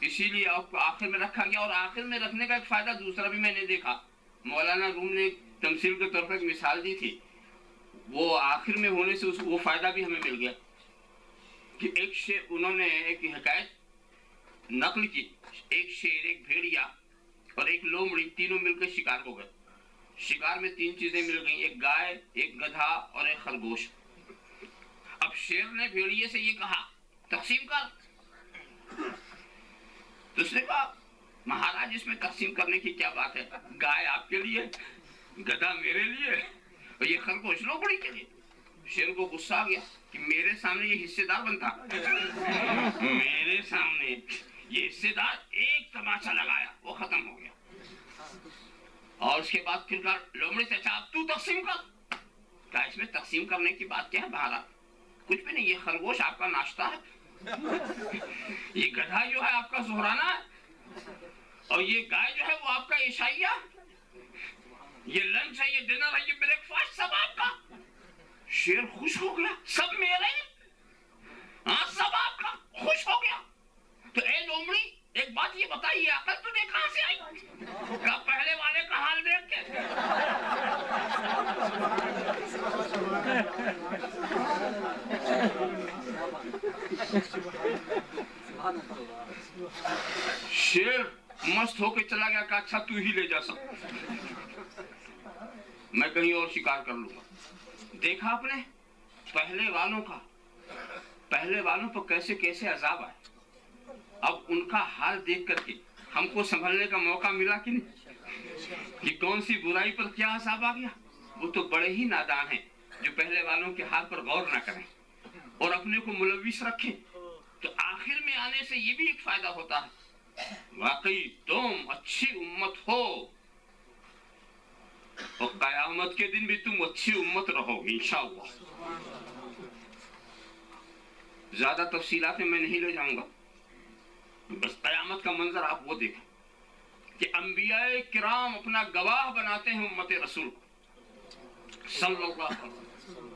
اسی لیے آپ کو آخر میں رکھا گیا۔ اور آخر میں رکھنے کا ایک فائدہ دوسرا بھی میں نے دیکھا، مولانا روم نے تمثیل کے طور پر ایک مثال دی تھی، وہ آخر میں ہونے سے وہ فائدہ بھی ہمیں مل گیا کہ ایک شیر، انہوں نے ایک حکایت نقل کی، ایک شیر، ایک بھیڑیا اور ایک لومڑی، تینوں مل کر شکار ہو گئے۔ شکار میں 3 چیزیں مل گئیں، ایک گائے، ایک گدھا اور ایک خرگوش۔ اب شیر نے بھیڑیے سے یہ کہا تقسیم کر، تو اس نے کہا مہاراج اس میں تقسیم کرنے کی کیا بات ہے، گائے آپ کے لیے، گدھا میرے لیے اور یہ خرگوش لومڑی کے لیے۔ شیر کو غصہ آ گیا کہ میرے سامنے یہ حصے دار بنتا، میرے سامنے یہ حصے دار، ایک تماشا لگایا، وہ ختم ہو گیا۔ اور اس کے بعد پھر کہا لومڑی سے، اچھا اب تو تقسیم کر۔ کہا اس میں تقسیم کرنے کی بات کیا ہے مہاراج، کچھ بھی نہیں، یہ خرگوش آپ کا ناشتہ ہے، یہ گدھا جو ہے آپ کا ظہرانہ ہے، اور یہ گائے جو ہے وہ آپ کا عشائیہ، یہ لنچ ہے، یہ ڈنر ہے، یہ بریک فاسٹ، سب آپ کا۔ شیر خوش ہو گیا، سب میرے، ہاں سب آپ کا، خوش ہو گیا۔ تو اے لومڑی ایک بات یہ بتائی، یہ عقل تجھے کہاں سے آئی؟ کہا پہلے والے کا حال دیکھ کے۔ شیر مست ہو کے چلا گیا، کہا اچھا تو ہی لے جا سب، میں کہیں اور شکار کر لوں گا۔ دیکھا آپ نے پہلے والوں کا، پہلے والوں پر کیسے کیسے عذاب آئے۔ اب ان کا حال دیکھ کر کے ہم کو سنبھلنے کا موقع ملا کہ نہیں، کہ کون سی برائی پر کیا عذاب آ گیا۔ وہ تو بڑے ہی نادان ہیں جو پہلے والوں کے حال پر غور نہ کریں اور اپنے کو ملوث رکھیں۔ تو آخر میں آنے سے یہ بھی ایک فائدہ ہوتا ہے، واقعی تم اچھی امت ہو، اور قیامت کے دن بھی تم اچھی امت رہو گے انشاءاللہ۔ زیادہ تفصیلات میں نہیں لے جاؤں گا، بس قیامت کا منظر آپ وہ دیکھیں کہ انبیاء کرام اپنا گواہ بناتے ہیں امت رسول کو صلی اللہ علیہ وسلم۔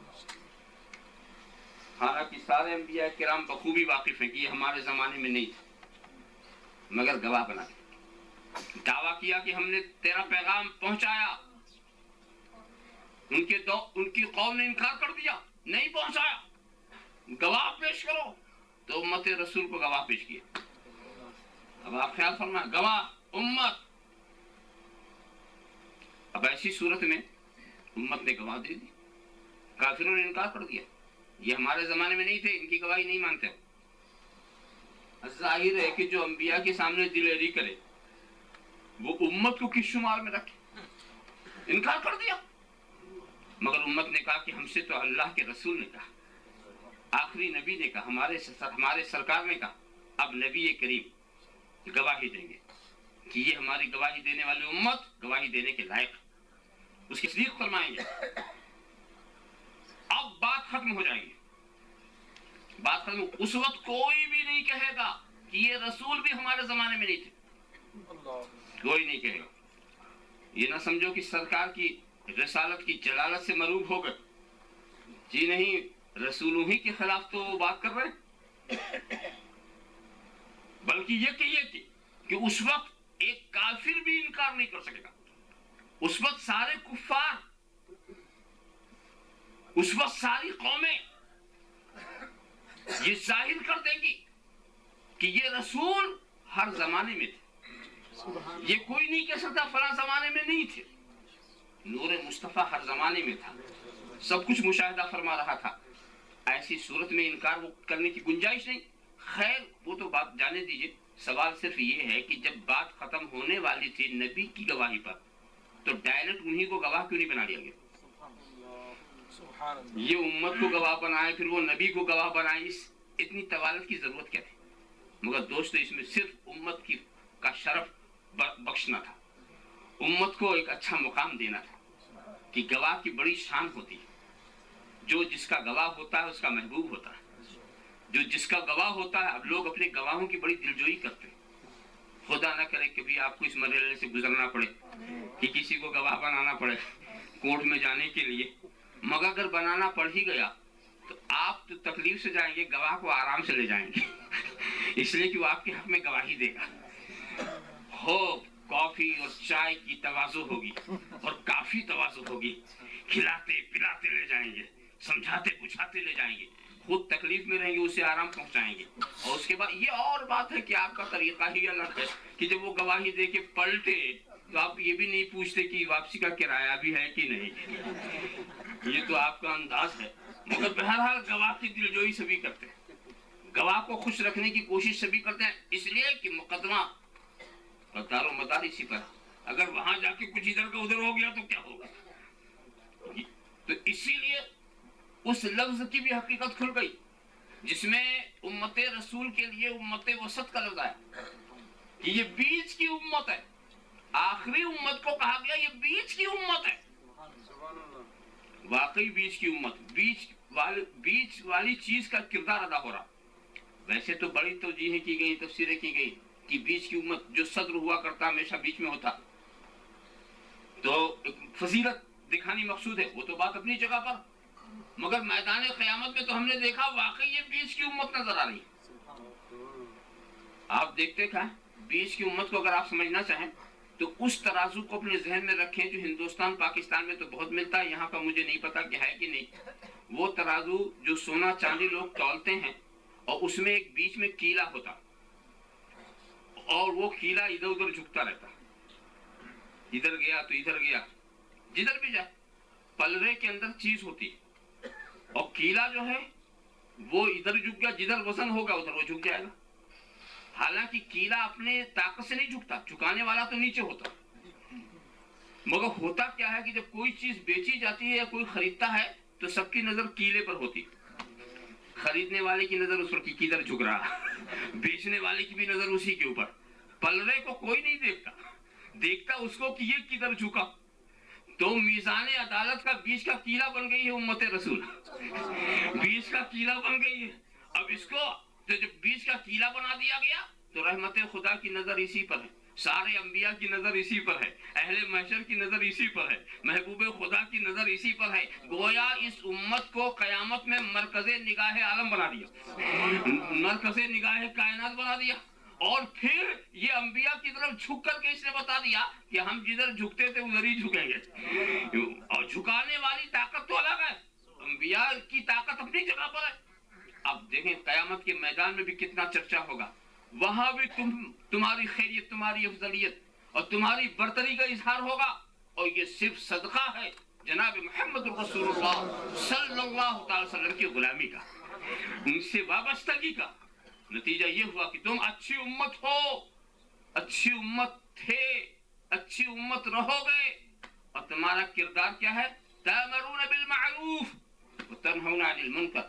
حالانکہ سارے انبیاء کرام بخوبی واقف ہیں کہ یہ ہمارے زمانے میں نہیں تھا، مگر گواہ بناتے، دعویٰ کیا کہ ہم نے تیرا پیغام پہنچایا، ان کی قوم نے انکار کر دیا، نہیں پہنچایا، گواہ پیش کرو، تو امت رسول کو گواہ پیش کیا۔ اب آپ خیال فرمائیں، گواہ امت، اب ایسی صورت میں امت نے گواہ دے دی، کافروں نے انکار کر دیا، یہ ہمارے زمانے میں نہیں تھے، ان کی گواہی نہیں مانتے۔ ظاہر ہے کہ جو انبیاء کے سامنے دلیری کرے وہ امت کو کس شمار میں رکھے، انکار کر دیا، مگر امت نے کہا کہ ہم سے تو اللہ کے رسول نے کہا، آخری نبی نے کہا، ہمارے سرکار نے کہا، اب نبی کریم گواہی دیں گے کہ یہ ہماری گواہی دینے والی امت گواہی دینے کے لائق، اس کی تصدیق فرمائیں گے۔ اب بات ختم ہو جائے گی، بات ختم۔ اس وقت کوئی بھی نہیں کہے گا کہ یہ رسول بھی ہمارے زمانے میں نہیں تھے، کوئی نہیں کہے گا۔ یہ نہ سمجھو کہ سرکار کی رسالت کی جلالت سے مروب ہو گئے، جی نہیں، رسولوں ہی کے خلاف تو وہ بات کر رہے ہیں، بلکہ یہ کہیے کہ اس وقت ایک کافر بھی انکار نہیں کر سکے گا۔ اس وقت سارے کفار، اس وقت ساری قومیں یہ ظاہر کر دیں گی کہ یہ رسول ہر زمانے میں تھے، یہ کوئی نہیں کہہ سکتا فلاں زمانے میں نہیں تھے۔ نور مصطفیٰ ہر زمانے میں تھا، سب کچھ مشاہدہ فرما رہا تھا، ایسی صورت میں انکار وہ کرنے کی گنجائش نہیں۔ خیر وہ تو بات جانے دیجئے، سوال صرف یہ ہے کہ جب بات ختم ہونے والی تھی نبی کی گواہی پر، تو ڈائریکٹ انہی کو گواہ کیوں نہیں بنا لیا گیا؟ یہ امت کو گواہ بنائے، پھر وہ نبی کو گواہ بنائے، اتنی طوالت کی ضرورت کیا تھی؟ مگر دوستو اس میں صرف امت کا شرف بخشنا تھا، امت کو ایک اچھا مقام دینا تھا کہ گواہ کی بڑی شان ہوتی ہے، جو جس کا گواہ ہوتا ہے اس کا محبوب ہوتا ہے، جو جس کا گواہ ہوتا ہے۔ اب لوگ اپنے گواہوں کی بڑی دلجوئی کرتے ہیں، خدا نہ کرے کبھی آپ کو اس مرحلے سے گزرنا پڑے کہ کسی کو گواہ بنانا پڑے کورٹ میں جانے کے لیے، مگر اگر بنانا پڑ ہی گیا تو آپ تو تکلیف سے جائیں گے، گواہ کو آرام سے لے جائیں گے، اس لیے کہ وہ آپ کے حق میں گواہی دے گا۔ ہو کافی اور چائے کی تواضع ہوگی، اور کافی تواضع ہوگی، کھلاتے پلاتے لے جائیں گے، سمجھاتے بجھاتے لے جائیں گے، خود تکلیف میں رہیں گے، اسے آرام پہنچائیں گے۔ اور اس کے بعد یہ اور بات ہے کہ آپ کا طریقہ ہی الگ ہے کہ جب وہ گواہی دے کے پلٹے تو آپ یہ بھی نہیں پوچھتے کہ واپسی کا کرایہ بھی ہے کہ نہیں، یہ تو آپ کا انداز ہے۔ مگر بہرحال گواہ کی دلجوئی سبھی کرتے ہیں، گواہ کو خوش رکھنے کی کوشش سبھی کرتے ہیں، اس لیے کہ مقدمہ اور دار و مدار اسی پر، اگر وہاں جا کے کچھ ادھر کا ادھر ہو گیا تو کیا ہوگا؟ تو اسی لیے اس لفظ کی بھی حقیقت کھل گئی جس میں امت رسول کے لیے امت وسط کا لفظ آیا کہ یہ بیچ کی امت ہے، آخری امت کو کہا گیا یہ بیچ کی امت ہے۔ واقعی بیچ کی امت، بیچ والی چیز کا کردار ادا ہو رہا۔ ویسے تو بڑی توجیہیں کی گئی، تفسیریں کی گئی کہ بیچ کی امت، جو صدر ہوا کرتا ہمیشہ بیچ میں ہوتا تو فضیلت دکھانی مقصود ہے، وہ تو بات اپنی جگہ پر، مگر میدان قیامت میں تو ہم نے دیکھا واقعی یہ بیچ کی امت نظر آ رہی ہے۔ آپ دیکھتے کیا بیچ کی امت کو اگر آپ سمجھنا چاہیں تو اس ترازو کو اپنے ذہن میں رکھیں جو ہندوستان پاکستان میں تو بہت ملتا ہے، یہاں کا مجھے نہیں پتا کہ ہے کہ نہیں۔ وہ ترازو جو سونا چاندی لوگ تولتے ہیں، اور اس میں ایک بیچ میں کیلا ہوتا، اور وہ کیلا ادھر ادھر جھکتا رہتا، ادھر گیا تو ادھر گیا، جدھر بھی جائے پلڑے کے اندر چیز ہوتی، اور کیلا جو ہے وہ ادھر جھک گیا، جدھر وزن ہوگا ادھر وہ جھک جائے گا۔ حالانکہ کیلا اپنے طاقت سے نہیں جھکتا، جھکانے والا تو نیچے ہوتا، مگر ہوتا کیا ہے کہ جب کوئی چیز بیچی جاتی ہے یا کوئی خریدتا ہے تو سب کی نظر کیلے پر ہوتی، خریدنے والے کی نظر اس پر کہ کدھر جھک رہا، بیچنے والے کی بھی نظر اسی کے اوپر۔ پلڑے کو کوئی نہیں دیکھتا، دیکھتا اس کو کہ یہ کدھر جھکا۔ تو میزان عدالت کا بیچ کا کیلا بن گئی ہے امت رسول، بیچ کا کیلا بن گئی ہے۔ اب اس کو تو جب بیچ کا کیلا بنا دیا گیا تو رحمت خدا کی نظر اسی پر ہے، سارے انبیاء کی نظر اسی پر ہے، اہل محشر کی نظر اسی پر ہے، محبوب خدا کی نظر اسی پر ہے۔ گویا اس امت کو قیامت میں مرکز نگاہ عالم بنا دیا، مرکز نگاہ کائنات بنا دیا، اور پھر یہ انبیاء کی طرف جھک کر کے اس نے بتا دیا کہ ہم جدھر جھکتے تھے ادھر ہی جھکیں گے۔ اور جھکانے والی طاقت تو الگ ہے، انبیاء کی طاقت اپنی جگہ پر ہے۔ اب دیکھیں قیامت کے میدان میں بھی کتنا چرچا ہوگا، وہاں بھی تمہاری خیریت، تمہاری افضلیت اور تمہاری برتری کا اظہار ہوگا، اور یہ صرف صدقہ ہے جناب محمد رسول اللہ صلی اللہ تعالی وسلم کی غلامی کا، ان سے وابستگی کا۔ نتیجہ یہ ہوا کہ تم اچھی امت ہو، اچھی امت تھے، اچھی امت رہو گے، اور تمہارا کردار کیا ہے؟ تأمرون بالمعروف وتنہون عن المنکر،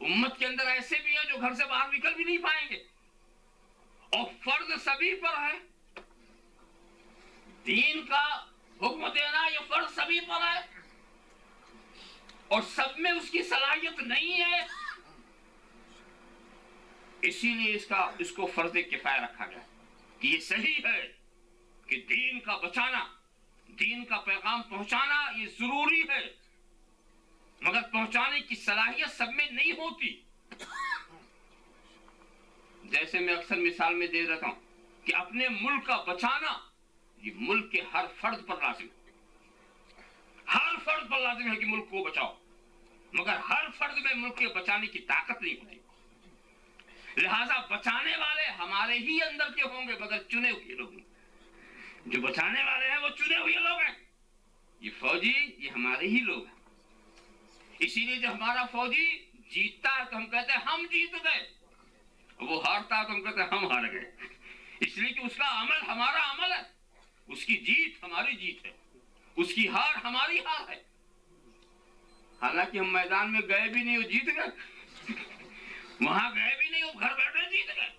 امت کے اندر ایسے بھی ہیں جو گھر سے باہر نکل بھی نہیں پائیں گے، اور فرض سبھی پر ہے، دین کا حکم دینا یہ فرض سبھی پر ہے، اور سب میں اس کی صلاحیت نہیں ہے، اسی لیے اس کو فرض کفایہ رکھا گیا کہ یہ صحیح ہے کہ دین کا بچانا، دین کا پیغام پہنچانا یہ ضروری ہے، مگر پہنچانے کی صلاحیت سب میں نہیں ہوتی۔ جیسے میں اکثر مثال میں دے رہتا ہوں کہ اپنے ملک کا بچانا یہ ملک کے ہر فرد پر لازم ہے، ہر فرد پر لازم ہے کہ ملک کو بچاؤ، مگر ہر فرد میں ملک کے بچانے کی طاقت نہیں ہوتی، لہذا بچانے والے ہمارے ہی اندر کے ہوں گے مگر چنے ہوئے لوگ ہیں، جو بچانے والے ہیں وہ چنے ہوئے لوگ ہیں، یہ فوجی یہ ہمارے ہی لوگ ہیں، اسی لیے جب ہمارا فوجی جیتتا ہے تو ہم کہتے ہیں ہم جیت گئے، وہ ہارتا ہے تو ہم کہتے ہیں ہم ہار گئے، اس لیے کہ اس کا عمل ہمارا عمل ہے، اس کی جیت ہماری جیت ہے، اس کی ہار ہماری ہار ہے، حالانکہ ہم میدان میں گئے بھی نہیں وہ جیت گئے، وہاں گئے بھی نہیں وہ گھر بیٹھے جیت گئے،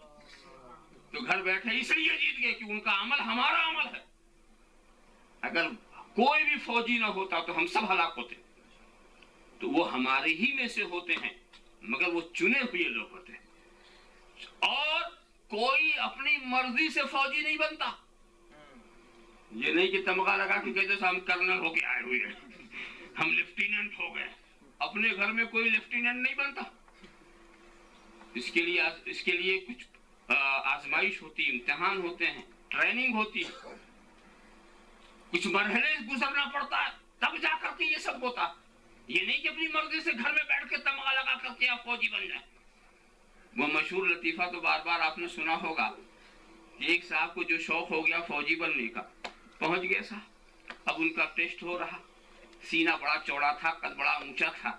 تو گھر بیٹھے اس لیے جیت گئے کہ ان کا عمل ہمارا عمل ہے، اگر کوئی بھی فوجی نہ ہوتا تو ہم سب ہلاک ہوتے، تو وہ ہمارے ہی میں سے ہوتے ہیں مگر وہ چنے ہوئے لوگ ہوتے ہیں، اور کوئی اپنی مرضی سے فوجی نہیں بنتا، یہ نہیں کہ تمغہ لگا کے کہتے ہم کرنل ہو کے آئے ہوئے ہیں، ہم لیفٹیننٹ ہو گئے، اپنے گھر میں کوئی لیفٹیننٹ نہیں بنتا، اس کے لیے کچھ آزمائش ہوتی، امتحان ہوتے ہیں، ٹریننگ ہوتی ہے، کچھ مرحلے گزرنا پڑتا ہے تب جا کر کے یہ سب ہوتا، یہ نہیں کہ اپنی مرضی سے گھر میں بیٹھ کے تمغہ لگا کر کے آپ فوجی بن جائیں۔ وہ مشہور لطیفہ تو بار بار آپ نے سنا ہوگا کہ ایک صاحب کو جو شوق ہو گیا فوجی بننے کا، پہنچ گئے صاحب، اب ان کا ٹیسٹ ہو رہا، سینہ بڑا چوڑا تھا، قد بڑا اونچا تھا،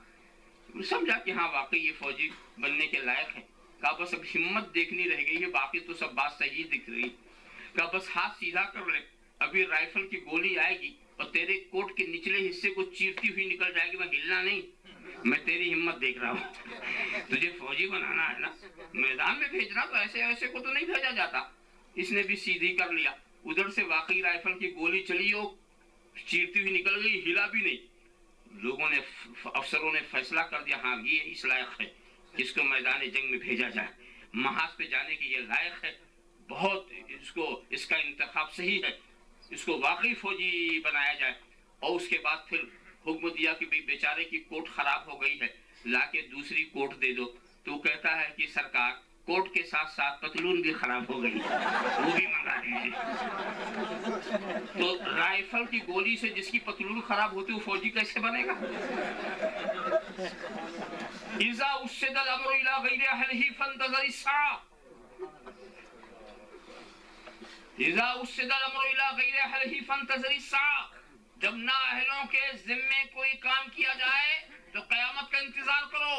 سمجھا کہ ہاں واقعی یہ فوجی بننے کے لائق ہے، کہا بس اب ہمت دیکھنی رہ گئی ہے، باقی تو سب بات صحیح دکھ رہی، کہا بس ہاتھ سیدھا کر لے، ابھی رائفل کی گولی آئے گی اور تیرے کوٹ کے نچلے حصے کو چیرتی ہوئی نکل جائے گی، میں ہلنا نہیں، میں تیری ہمت دیکھ رہا ہوں، تجھے فوجی بنانا ہے نا، میدان میں بھیجنا، تو ایسے کو تو نہیں بھیجا جاتا، اس نے بھی سیدھی کر لیا، ادھر سے واقعی رائفل کی گولی چلی ہو، چیرتی ہوئی نکل گئی، ہلا بھی نہیں، لوگوں نے افسروں نے فیصلہ کر دیا ہاں یہ اس لائق ہے اس کو میدان جنگ میں بھیجا جائے، محاذ پہ جانے کی یہ لائق ہے، بہت اس کا انتخاب صحیح ہے، اس کو واقعی فوجی بنایا جائے، اور اس کے بعد پھر حکم دیا کہ بیچارے کی کوٹ خراب ہو گئی ہے، لا کے دوسری کوٹ دے دو، تو وہ کہتا ہے کہ سرکار کوٹ کے ساتھ ساتھ پتلون بھی خراب ہو گئی، وہ بھی منگا دیجیے، تو رائفل کی گولی سے جس کی پتلون خراب ہوتی وہ فوجی کیسے بنے گا؟ اذا اسد الامر الى غیر اہلہ فانتظر الساعة، اذا اسد الامر الى غیر اہلہ فانتظر الساعة، جب نااہلوں کے ذمے کوئی کام کیا جائے تو قیامت کا انتظار کرو،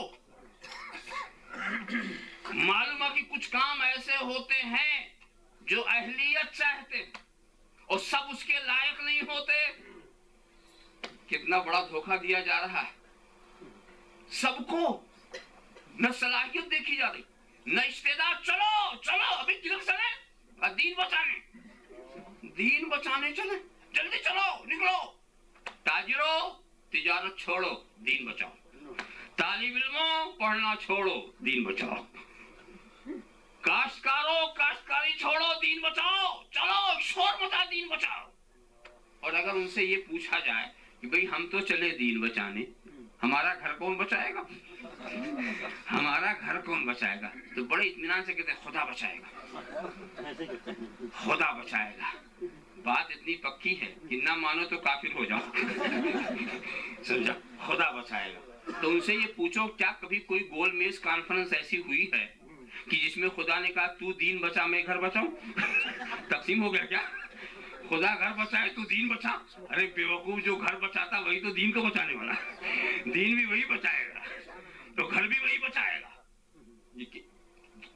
معلوم ہے کہ کچھ کام ایسے ہوتے ہیں جو اہلیت چاہتے اور سب اس کے لائق نہیں ہوتے، کتنا بڑا دھوکہ دیا جا رہا ہے سب کو، نہ صلاحیت دیکھی جا رہی، نہ استعداد، چلو ابھی کدھر چلے، دین بچانے چلے، جلدی چلو نکلو، تاجروں تجارت چھوڑو دین بچاؤ، طالب علموں پڑھنا چھوڑو دین بچاؤ، کاشتکاروں کاشتکاری چھوڑو دین بچاؤ، چلو شور مچا دین بچاؤ، اور اگر ان سے یہ پوچھا جائے کہ بھئی ہم تو چلے دین بچانے، ہمارا گھر کون بچائے گا، ہمارا گھر کون بچائے گا، تو بڑے اطمینان سے کہتے ہیں خدا بچائے گا، خدا بچائے گا، بات اتنی پکی ہے کہ نہ مانو تو کافر ہو جاؤ، سمجھا، خدا بچائے گا، تو ان سے یہ پوچھو کیا کبھی کوئی گول میز کانفرنس ایسی ہوئی ہے کہ جس میں خدا نے کہا تو دین بچا میں گھر بچاؤں، تقسیم ہو گیا کیا، خدا گھر بچائے تو دین بچا، ارے بیوقوف جو گھر بچاتا وہی تو دین کو بچانے والا، دین بھی وہی بچائے گا تو گھر بھی وہی بچائے گا،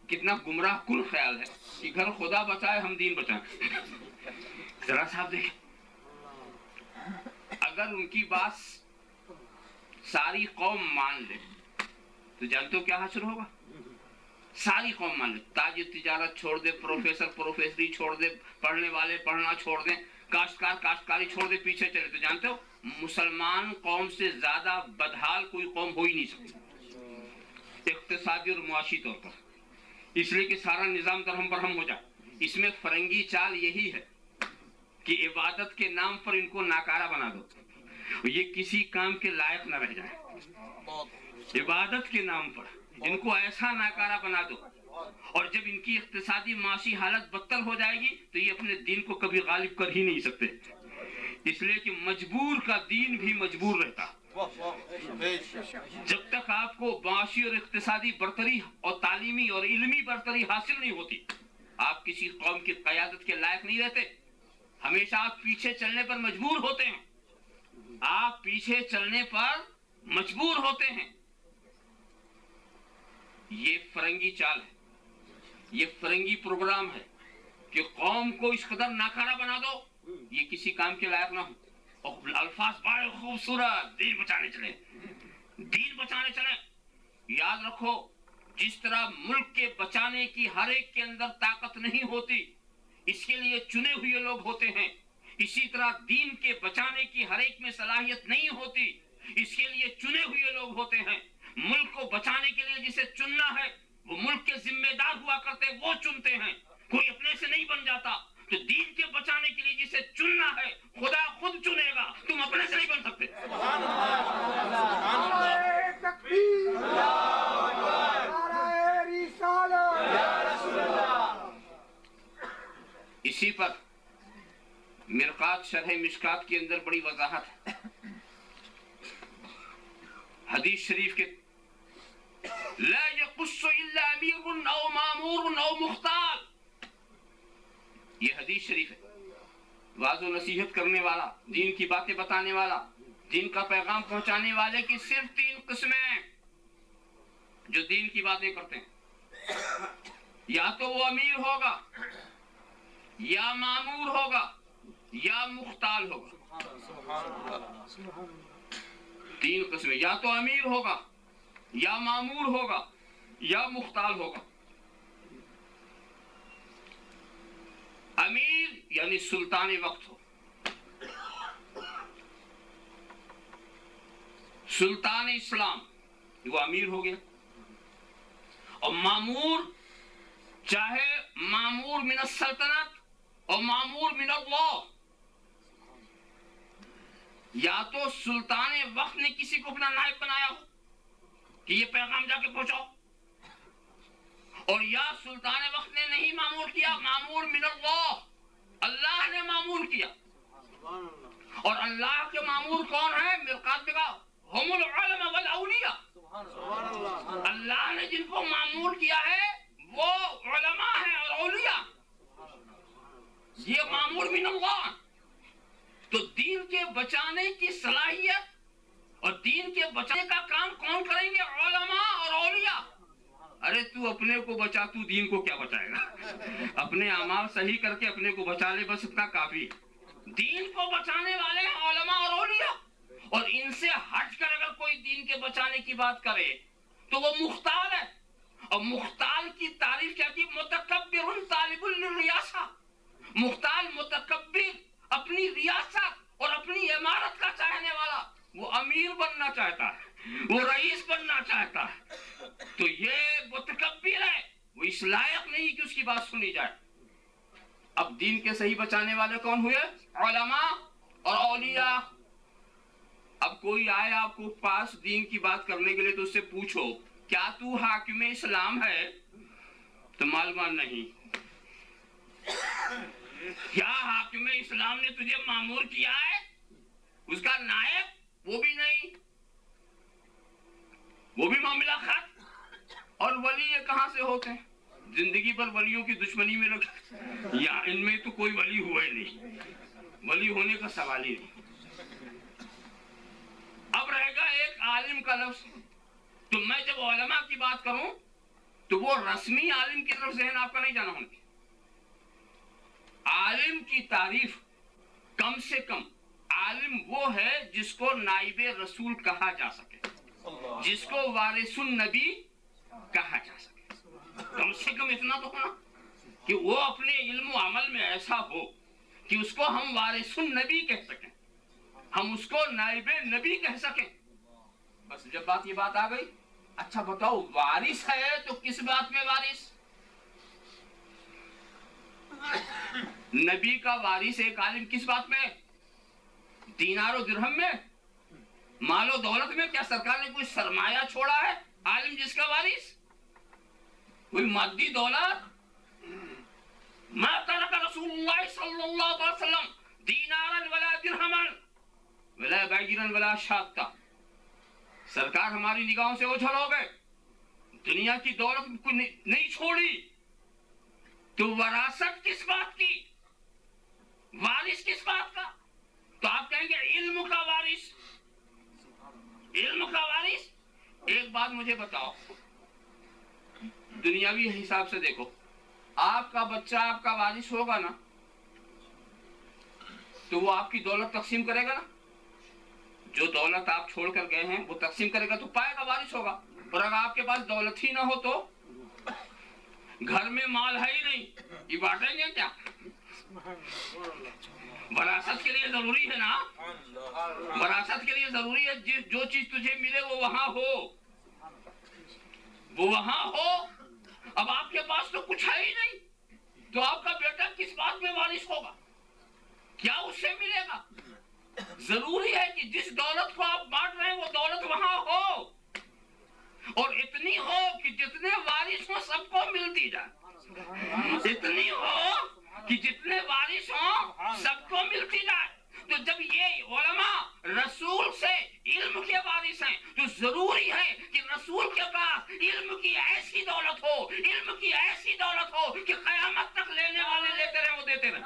کتنا گمراہ کن خیال ہے کہ گھر خدا بچائے ہم دین بچائیں، ذرا صاحب دیکھیں، اگر ان کی بات ساری قوم مان لے تو جانتے ہو کیا حاصل ہوگا؟ ساری قوم مان لے، تاجر تجارت چھوڑ دے، پروفیسر پروفیسری چھوڑ دے، پڑھنے والے پڑھنا چھوڑ دیں، کاشتکار کاشتکاری چھوڑ دے، پیچھے چلے. تو جانتے ہو مسلمان قوم سے زیادہ بدحال کوئی قوم ہو ہی نہیں سکتی اقتصادی اور معاشی طور پر، اس لیے کہ سارا نظام درہم برہم ہو جائے. اس میں فرنگی چال یہی ہے کہ عبادت کے نام پر ان کو ناکارہ بنا دو، یہ کسی کام کے لائق نہ رہ جائیں. عبادت کے نام پر ان کو ایسا ناکارہ بنا دو، اور جب ان کی اقتصادی معاشی حالت بدتر ہو جائے گی تو یہ اپنے دین کو کبھی غالب کر ہی نہیں سکتے. اس لیے کہ مجبور کا دین بھی مجبور رہتا. جب تک آپ کو معاشی اور اقتصادی برتری اور تعلیمی اور علمی برتری حاصل نہیں ہوتی، آپ کسی قوم کی قیادت کے لائق نہیں رہتے. ہمیشہ آپ پیچھے چلنے پر مجبور ہوتے ہیں، آپ پیچھے چلنے پر مجبور ہوتے ہیں. یہ فرنگی چال ہے، یہ فرنگی پروگرام ہے کہ قوم کو اس قدر ناکارہ بنا دو یہ کسی کام کے لائق نہ ہو. اور الفاظ بڑے خوبصورت، دین بچانے چلے، دین بچانے چلے. یاد رکھو جس طرح ملک کے بچانے کی ہر ایک کے اندر طاقت نہیں ہوتی، اس کے لیے چنے ہوئے لوگ ہوتے ہیں، اسی طرح دین کے بچانے کی ہر ایک میں صلاحیت نہیں ہوتی، اس کے لیے چنے ہوئے لوگ ہوتے ہیں. ملک کو بچانے کے لیے جسے چننا ہے وہ ملک کے ذمہ دار ہوا کرتے، وہ چنتے ہیں، کوئی اپنے سے نہیں بن جاتا. تو دین کے بچانے کے لیے جسے چننا ہے خدا خود چنے گا، تم اپنے سے نہیں بن سکتے. اسی پر مرقات شرح مشکات کے اندر بڑی وضاحت ہے. حدیث شریف کے لا يقص الا امیر او مامور او مختال، یہ حدیث شریف ہے. واضح و نصیحت کرنے والا، دین کی باتیں بتانے والا، دین کا پیغام پہنچانے والے کی صرف 3 قسمیں ہیں جو دین کی باتیں کرتے ہیں. یا تو وہ امیر ہوگا، یا مامور ہوگا، یا مختال ہوگا. 3 قسمیں، یا تو امیر ہوگا، یا مامور ہوگا، یا مختال ہوگا. امیر یعنی سلطان وقت ہو، سلطان اسلام وہ امیر ہو گیا. اور مامور چاہے مامور من السلطنت اور مامور من اللہ، یا تو سلطان وقت نے کسی کو اپنا نائب بنایا ہو کہ یہ پیغام جا کے پہنچاؤ، اور یا سلطان وقت نے نہیں مامور کیا، مامور من اللہ، اللہ نے مامور کیا. اور اللہ کے مامور کون ہے؟ مرقات میں کہا ہم العلماء والاولیاء. اللہ نے جن کو مامور کیا ہے وہ علماء ہیں اور اولیاء، یہ مامور من اللہ. تو دین کے بچانے کی صلاحیت اور دین کے بچانے کا کام کون کریں گے؟ علماء اور اولیاء. ارے تو اپنے کو بچا، تو دین کو کیا بچائے گا؟ اپنے اعمال صحیح کر کے اپنے کو بچا لے، بس اتنا کافی. دین کو بچانے والے ہیں علماء اور اولیاء، اور ان سے ہٹ کر اگر کوئی دین کے بچانے کی بات کرے تو وہ مختال ہے. اور مختال کی تعریف کیا کی؟ متکبر طالب للریاسہ. مختال متکبر، اپنی ریاست اور اپنی عمارت کا چاہنے والا، وہ امیر بننا چاہتا ہے، وہ رئیس بننا چاہتا ہے. تو یہ متکبر ہے، وہ اس لائق نہیں کہ اس کی بات سنی جائے. اب دین کے صحیح بچانے والے کون ہوئے؟ علماء اور اولیاء. اب کوئی آئے آپ کو پاس دین کی بات کرنے کے لیے تو اس سے پوچھو کیا تو حاکم اسلام ہے؟ تو معلومات نہیں. کیا حاکم اسلام نے تجھے مامور کیا ہے؟ اس کا نائب وہ بھی نہیں، وہ بھی معاملہ خط. اور ولی یہ کہاں سے ہوتے ہیں؟ زندگی پر ولیوں کی دشمنی میں رکھ، یا ان میں تو کوئی ولی ہوا ہی نہیں، ولی ہونے کا سوال ہی نہیں. اب رہے گا ایک عالم کا لفظ. تو میں جب علماء کی بات کروں تو وہ رسمی عالم کی طرف ذہن آپ کا نہیں جانا ہونا. عالم کی تعریف کم سے کم عالم وہ ہے جس کو نائب رسول کہا جا سکے. جس کو وارث النبی کہا جا سکے. کم سے کم اتنا تو ہونا کہ وہ اپنے علم و عمل میں ایسا ہو کہ اس کو ہم وارث النبی کہہ سکیں, ہم اس کو نائب نبی کہہ سکیں. بس جب یہ بات آ گئی, اچھا بتاؤ وارث ہے تو کس بات میں وارث؟ نبی کا وارث ایک عالم کس بات میں؟ دینار و درہم میں, مال و دولت میں. کیا سرکار نے کوئی سرمایہ چھوڑا ہے عالم جس کا وارث؟ کوئی مادی دولت؟ ما ترک رسول اللہ صلی اللہ علیہ وسلم دینارا ولا درہما ولا بعیرا ولا شاتا. سرکار ہماری نگاہوں سے اوجھل ہو گئے, دنیا کی دولت کو نہیں چھوڑی. تو وراثت کس بات کی, وارث کس بات کا؟ تو آپ کہیں گے علم کا وارث, علم کا وارث. ایک بات مجھے بتاؤ, دنیاوی حساب سے دیکھو, آپ کا بچہ آپ کا وارث ہوگا نا, تو وہ آپ کی دولت تقسیم کرے گا نا. جو دولت آپ چھوڑ کر گئے ہیں وہ تقسیم کرے گا تو پائے گا, وارث ہوگا. اور اگر آپ کے پاس دولت ہی نہ ہو تو گھر میں مال ہے ہی نہیں, یہ بانٹیں گے کیا؟ وراثت کے لیے ضروری ہے نا, وراثت کے لیے ضروری ہے جو چیز تجھے ملے وہ وہاں ہو, وہ وہاں ہو. اب آپ کے پاس تو کچھ ہے ہی نہیں, تو آپ کا بیٹا کس بات میں وارث ہوگا؟ کیا اس سے ملے گا؟ ضروری ہے کہ جس دولت کو آپ بانٹ رہے ہیں وہ دولت وہاں ہو, اور اتنی ہو کہ جتنے وارث ہوں سب کو ملتی جائے, اتنی ہو کہ جتنے وارث ہوں سب کو ملتی جائے. تو جب یہ علماء رسول سے علم کے وارث ہیں تو ضروری ہے کہ رسول کے پاس علم کی ایسی دولت ہو, علم کی ایسی دولت ہو کہ قیامت تک لینے والے لیتے رہے, وہ دیتے رہے.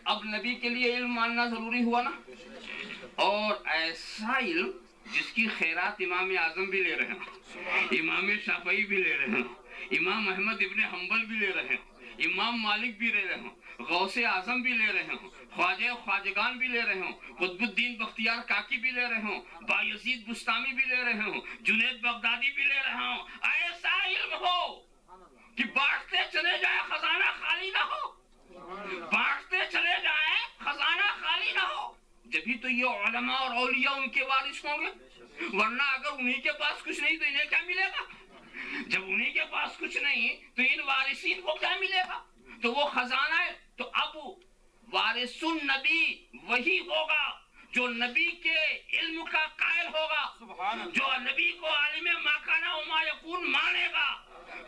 اب نبی کے لیے علم ماننا ضروری ہوا نا, اور ایسا علم جس کی خیرات امام اعظم بھی لے رہے ہیں, امام شافعی بھی لے رہے ہیں, امام احمد ابن حنبل بھی لے رہے ہیں, امام مالک بھی لے رہے ہیں, غوث اعظم بھی لے رہے ہیں, خواجہ خواجگان بھی لے رہے ہوں, قطب الدین بختیار کاکی بھی لے رہے ہوں, بایزید بستامی بھی لے رہے ہوں, جنید بغدادی بھی لے رہے ہوں. ایسا علم ہو کہ بانٹتے چلے جائیں خزانہ خالی نہ ہو, بانٹتے چلے جائیں خزانہ خالی نہ ہو. جبھی تو یہ علماء اور اولیاء ان کے وارث ہوں گے, ورنہ اگر انہی کے پاس کچھ نہیں تو انہیں کیا ملے گا؟ جب انہی کے پاس کچھ نہیں تو ان وارثین کو کیا ملے گا؟ تو وہ خزانہ ہے. تو اب وارث النبی وہی ہوگا جو نبی کے علم کا قائل ہوگا, جو نبی کو عالم ما کان و ما یکون مانے گا,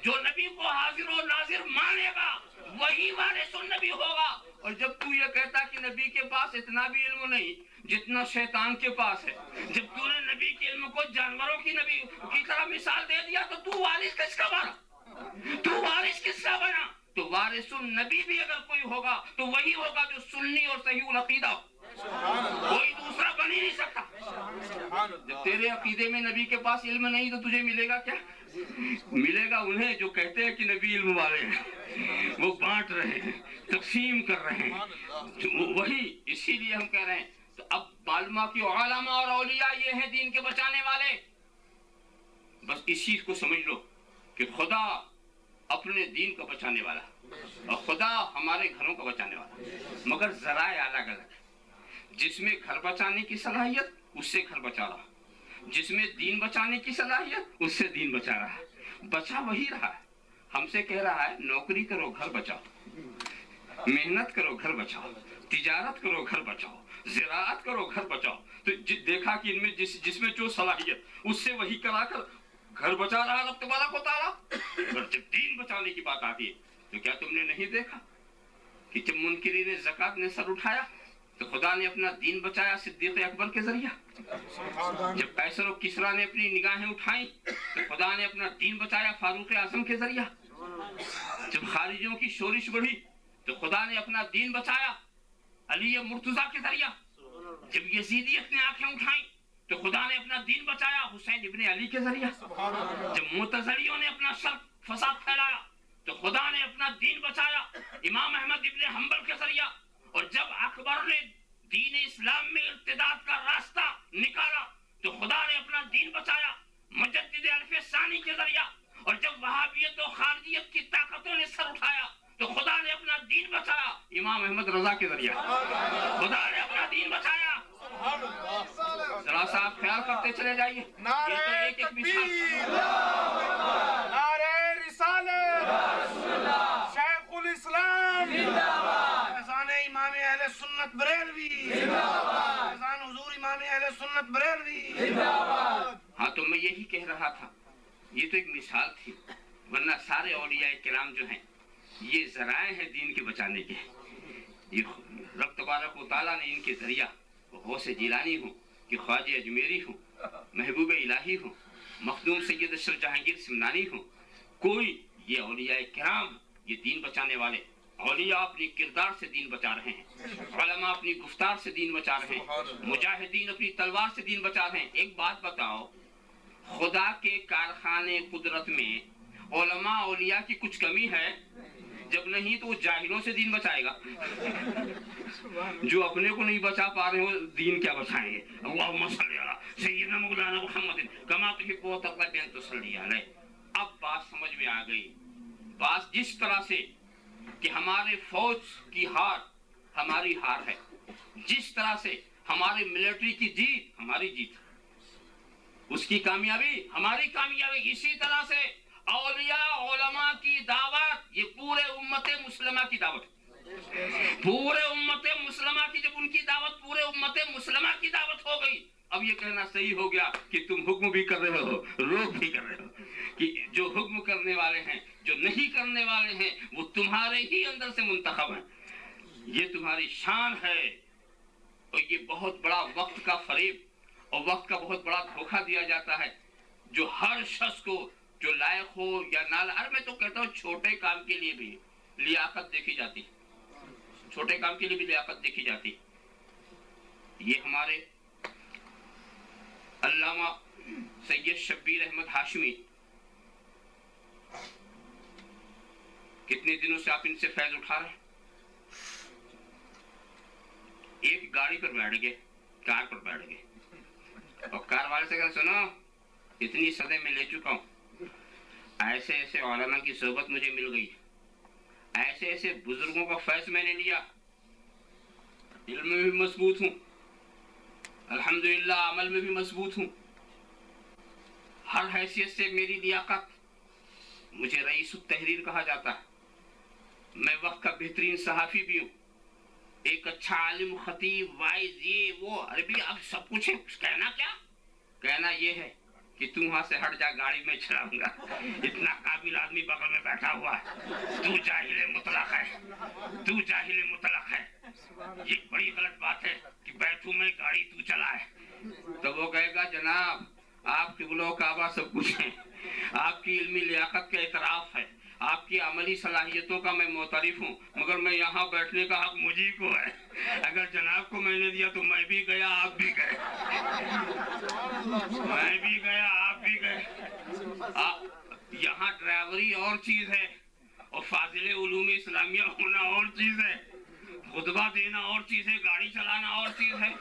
جو نبی کو حاضر و ناظر مانے گا, وہی وارث النبی ہوگا. اور جب تو یہ کہتا کہ نبی کے پاس اتنا بھی علم نہیں جتنا شیطان کے پاس ہے, جب تو نے نبی کے علم کو جانوروں کی نبی کی طرح مثال دے دیا, تو وارث کس کا بنا, تو وارث کس کا بنا؟ تو وارث النبی بھی اگر کوئی ہوگا تو وہی ہوگا جو سنی اور صحیح العقیدہ ہو, کوئی دوسرا بن ہی نہیں سکتا. جب تیرے عقیدے میں نبی کے پاس علم نہیں تو تجھے ملے گا کیا؟ ملے گا انہیں جو کہتے ہیں کہ نبی علم والے ہیں, وہ بانٹ رہے ہیں, تقسیم کر رہے ہیں, وہی. اسی لیے ہم کہہ رہے ہیں تو اب معلومہ کی علماء اور اولیاء یہ ہیں دین کے بچانے والے. بس اس چیز کو سمجھ لو کہ خدا اپنے دین کو بچانے والا اور خدا ہمارے گھروں کو بچانے والا, مگر ذرائع الگ الگ ہے. جس میں گھر بچانے کی صلاحیت اس سے گھر بچا رہا, جس میں دین بچانے کی صلاحیت اس سے دین بچا رہا ہے. بچا وہی رہا ہے. ہم سے کہہ رہا ہے نوکری کرو گھر بچاؤ, محنت کرو گھر بچاؤ, تجارت کرو گھر بچاؤ, زراعت کرو گھر بچاؤ. تو دیکھا کہ ان میں جس میں جو صلاحیت اس سے وہی کرا کر گھر بچا رہا رب تبارک و تعالیٰ. اور جب دین بچانے کی بات آتی ہے تو کیا تم نے نہیں دیکھا کہ جب منکرین زکوٰۃ نے سر اٹھایا تو خدا نے اپنا دین بچایا صدیق اکبر کے ذریعہ. جب قیصر و کسریٰ نے اپنی نگاہیں اٹھائیں تو خدا نے اپنا دین بچایا فاروق اعظم کے ذریعہ. جب خارجیوں کی شورش بڑھی تو خدا نے اپنا دین بچایا علی مرتضیٰ کے ذریعہ. جب یزیدیت نے آنکھیں اٹھائیں تو خدا نے اپنا دین بچایا حسین ابن علی کے ذریعہ. جب معتزلیوں نے اپنا شر فساد پھیلایا تو خدا نے اپنا دین بچایا امام احمد ابن حنبل کے ذریعہ. اور جب اکبر نے دین اسلام میں ارتداد کا راستہ نکالا تو خدا نے اپنا دین بچایا مجدد الف ثانی کے ذریعہ، اور جب وہابیت و خارجیت کی طاقتوں نے سر اٹھایا تو خدا نے اپنا دین بچایا امام احمد رضا کے ذریعہ، خدا نے اپنا دین بچایا۔ ذرا سا آپ خیال کرتے چلے جائیے، یہ تو ایک ایک مثال۔ نعرہ رسالت، شیخ الاسلام، اذان امام اہل سنت بریلوی، اذان حضور امام اہل سنت بریلوی۔ ہاں تو میں یہی کہہ رہا تھا، یہ تو ایک مثال تھی، ورنہ سارے اولیاء کرام جو ہیں یہ ذرائع ہیں دین کے بچانے کے۔ یہ رب تبارک و تعالیٰ نے ان کے ذریعہ غوث جیلانی ہوں کہ خواجہ اجمیری ہوں، محبوب الہی ہوں، مخدوم سید اشرف جہانگیر سمنانی ہوں، کوئی یہ اولیاء کرام یہ دین بچانے والے۔ اولیاء اپنی کردار سے دین بچا رہے ہیں، علماء اپنی گفتار سے دین بچا رہے ہیں، مجاہدین اپنی تلوار سے دین بچا رہے ہیں۔ ایک بات بتاؤ، خدا کے کارخانے قدرت میں علماء اولیاء کی کچھ کمی ہے؟ جب نہیں تو وہ جاہلوں سے دین بچائے گا۔ جو اپنے کو نہیں بچا پا رہے ہو دین کیا بچائیں گے؟ اللہم صلی علی سیدنا مولانا محمد کما تحب و ترضى ان تصلی علیہ۔ اب بات سمجھ میں آ گئی، بات جس طرح سے کہ ہمارے فوج کی ہار ہماری ہار ہے، جس طرح سے ہماری ملٹری کی جیت ہماری جیت، اس کی کامیابی ہماری کامیابی، اسی طرح سے اولیاء علماء کی دعوت یہ پورے امت مسلمہ کی دعوت، پورے امت مسلمہ کی، جب ان کی دعوت پورے امت مسلمہ کی دعوت ہو گئی، اب یہ کہنا صحیح ہو گیا کہ تم حکم بھی کر رہے ہو روک بھی کر رہے ہو، کہ جو حکم کرنے والے ہیں جو نہیں کرنے والے ہیں وہ تمہارے ہی اندر سے منتخب ہیں۔ یہ تمہاری شان ہے، اور یہ بہت بڑا وقت کا فریب اور وقت کا بہت بڑا دھوکہ دیا جاتا ہے، جو ہر شخص کو جو لائق ہو یا نہ لائق، میں تو کہتا ہوں چھوٹے کام کے لیے بھی لیاقت دیکھی جاتی، چھوٹے کام کے لیے بھی لیاقت دیکھی جاتی۔ یہ ہمارے علامہ سید شبیر احمد ہاشمی، کتنے دنوں سے آپ ان سے فیض اٹھا رہے ہیں، ایک گاڑی پر بیٹھ گئے، کار پر بیٹھ گئے، اور کار والے سے کہا سنو اتنی صدے میں لے چکا ہوں، ایسے ایسے علماء کی صحبت مجھے مل گئی، ایسے ایسے بزرگوں کا فیض میں نے لیا، علم میں بھی مضبوط ہوں، الحمدللہ عمل میں بھی مضبوط ہوں، ہر حیثیت سے میری لیاقت، مجھے رئیس التحریر کہا جاتا ہے، میں وقت کا بہترین صحافی بھی ہوں، ایک اچھا عالم خطیب وائز یہ وہ عربی اب سب کچھ ہے، کہنا کیا؟ کہنا یہ ہے کہ تم وہاں سے ہٹ جا، گاڑی میں چلاؤں گا، اتنا قابل آدمی بغل میں بیٹھا ہوا ہے، تو جاہل مطلق ہے، تو جاہل مطلق ہے۔ یہ بڑی غلط بات ہے کہ بیٹھوں میں گاڑی تو چلائے، تو وہ کہے گا جناب آپ قبلہ و کعبہ سب کچھ ہیں، آپ کی علمی لیاقت کا اعتراف ہے، آپ کی عملی صلاحیتوں کا میں معترف ہوں، مگر میں یہاں بیٹھنے کا حق مجھے کو ہے، اگر جناب کو میں نے دیا تو میں بھی گیا آپ بھی گئے، میں بھی گیا آپ بھی گئے۔ یہاں ڈرائیوری اور چیز ہے اور فاضل علوم اسلامیہ ہونا اور چیز ہے، خطبہ دینا اور چیز ہے، گاڑی چلانا اور چیز ہے،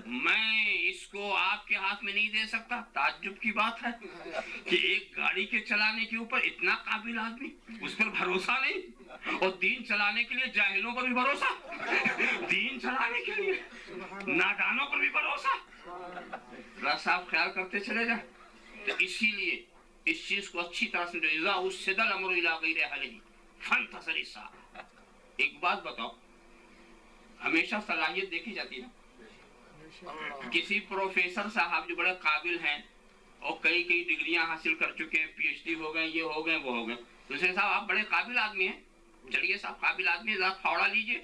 میں اس کو آپ کے ہاتھ میں نہیں دے سکتا۔ تعجب کی بات ہے کہ ایک گاڑی کے چلانے کے اوپر اتنا قابل آدمی، اس پر بھروسہ نہیں، اور دین چلانے کے لیے جاہلوں پر بھی بھروسہ، دین چلانے کے لیے نادانوں پر بھی بھروسہ۔ راہ صاحب خیال کرتے چلے جائیں، تو اسی لیے اس چیز کو اچھی طرح سمجھو، اذا اسد الامر الی غیر اہلہ فانتصر الساعة۔ ایک بات بتاؤ، ہمیشہ صلاحیت دیکھی جاتی ہے نا، کسی پروفیسر صاحب جو بڑے قابل ہیں اور کئی ڈگریاں حاصل کر چکے ہیں، پی ایچ ڈی ہو گئے، یہ ہو گئے وہ ہو گئے، دوسرے صاحب آپ بڑے قابل آدمی ہیں، چلیے صاحب قابل آدمی ذرا پھاوڑا لیجئے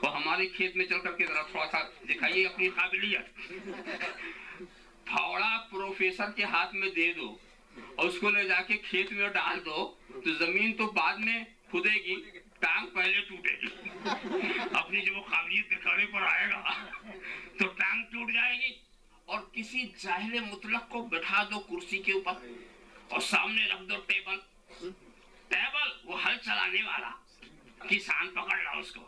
اور ہمارے کھیت میں چل کر کے ذرا تھوڑا سا دکھائیے اپنی قابلیت۔ پھاوڑا پروفیسر کے ہاتھ میں دے دو اور اس کو لے جا کے کھیت میں ڈال دو تو زمین تو بعد میں کھدے گی، ٹانگ پہلے ٹوٹے گی، اپنی جب وہ قابلیت دکھانے پر آئے گا تو ٹانگ ٹوٹ جائے گی۔ اور کسی جاہل مطلق کو بٹھا دو کرسی کے اوپر اور سامنے رکھ دو ٹیبل، وہ ہل چلانے والا، کسان پکڑ لا اس کو،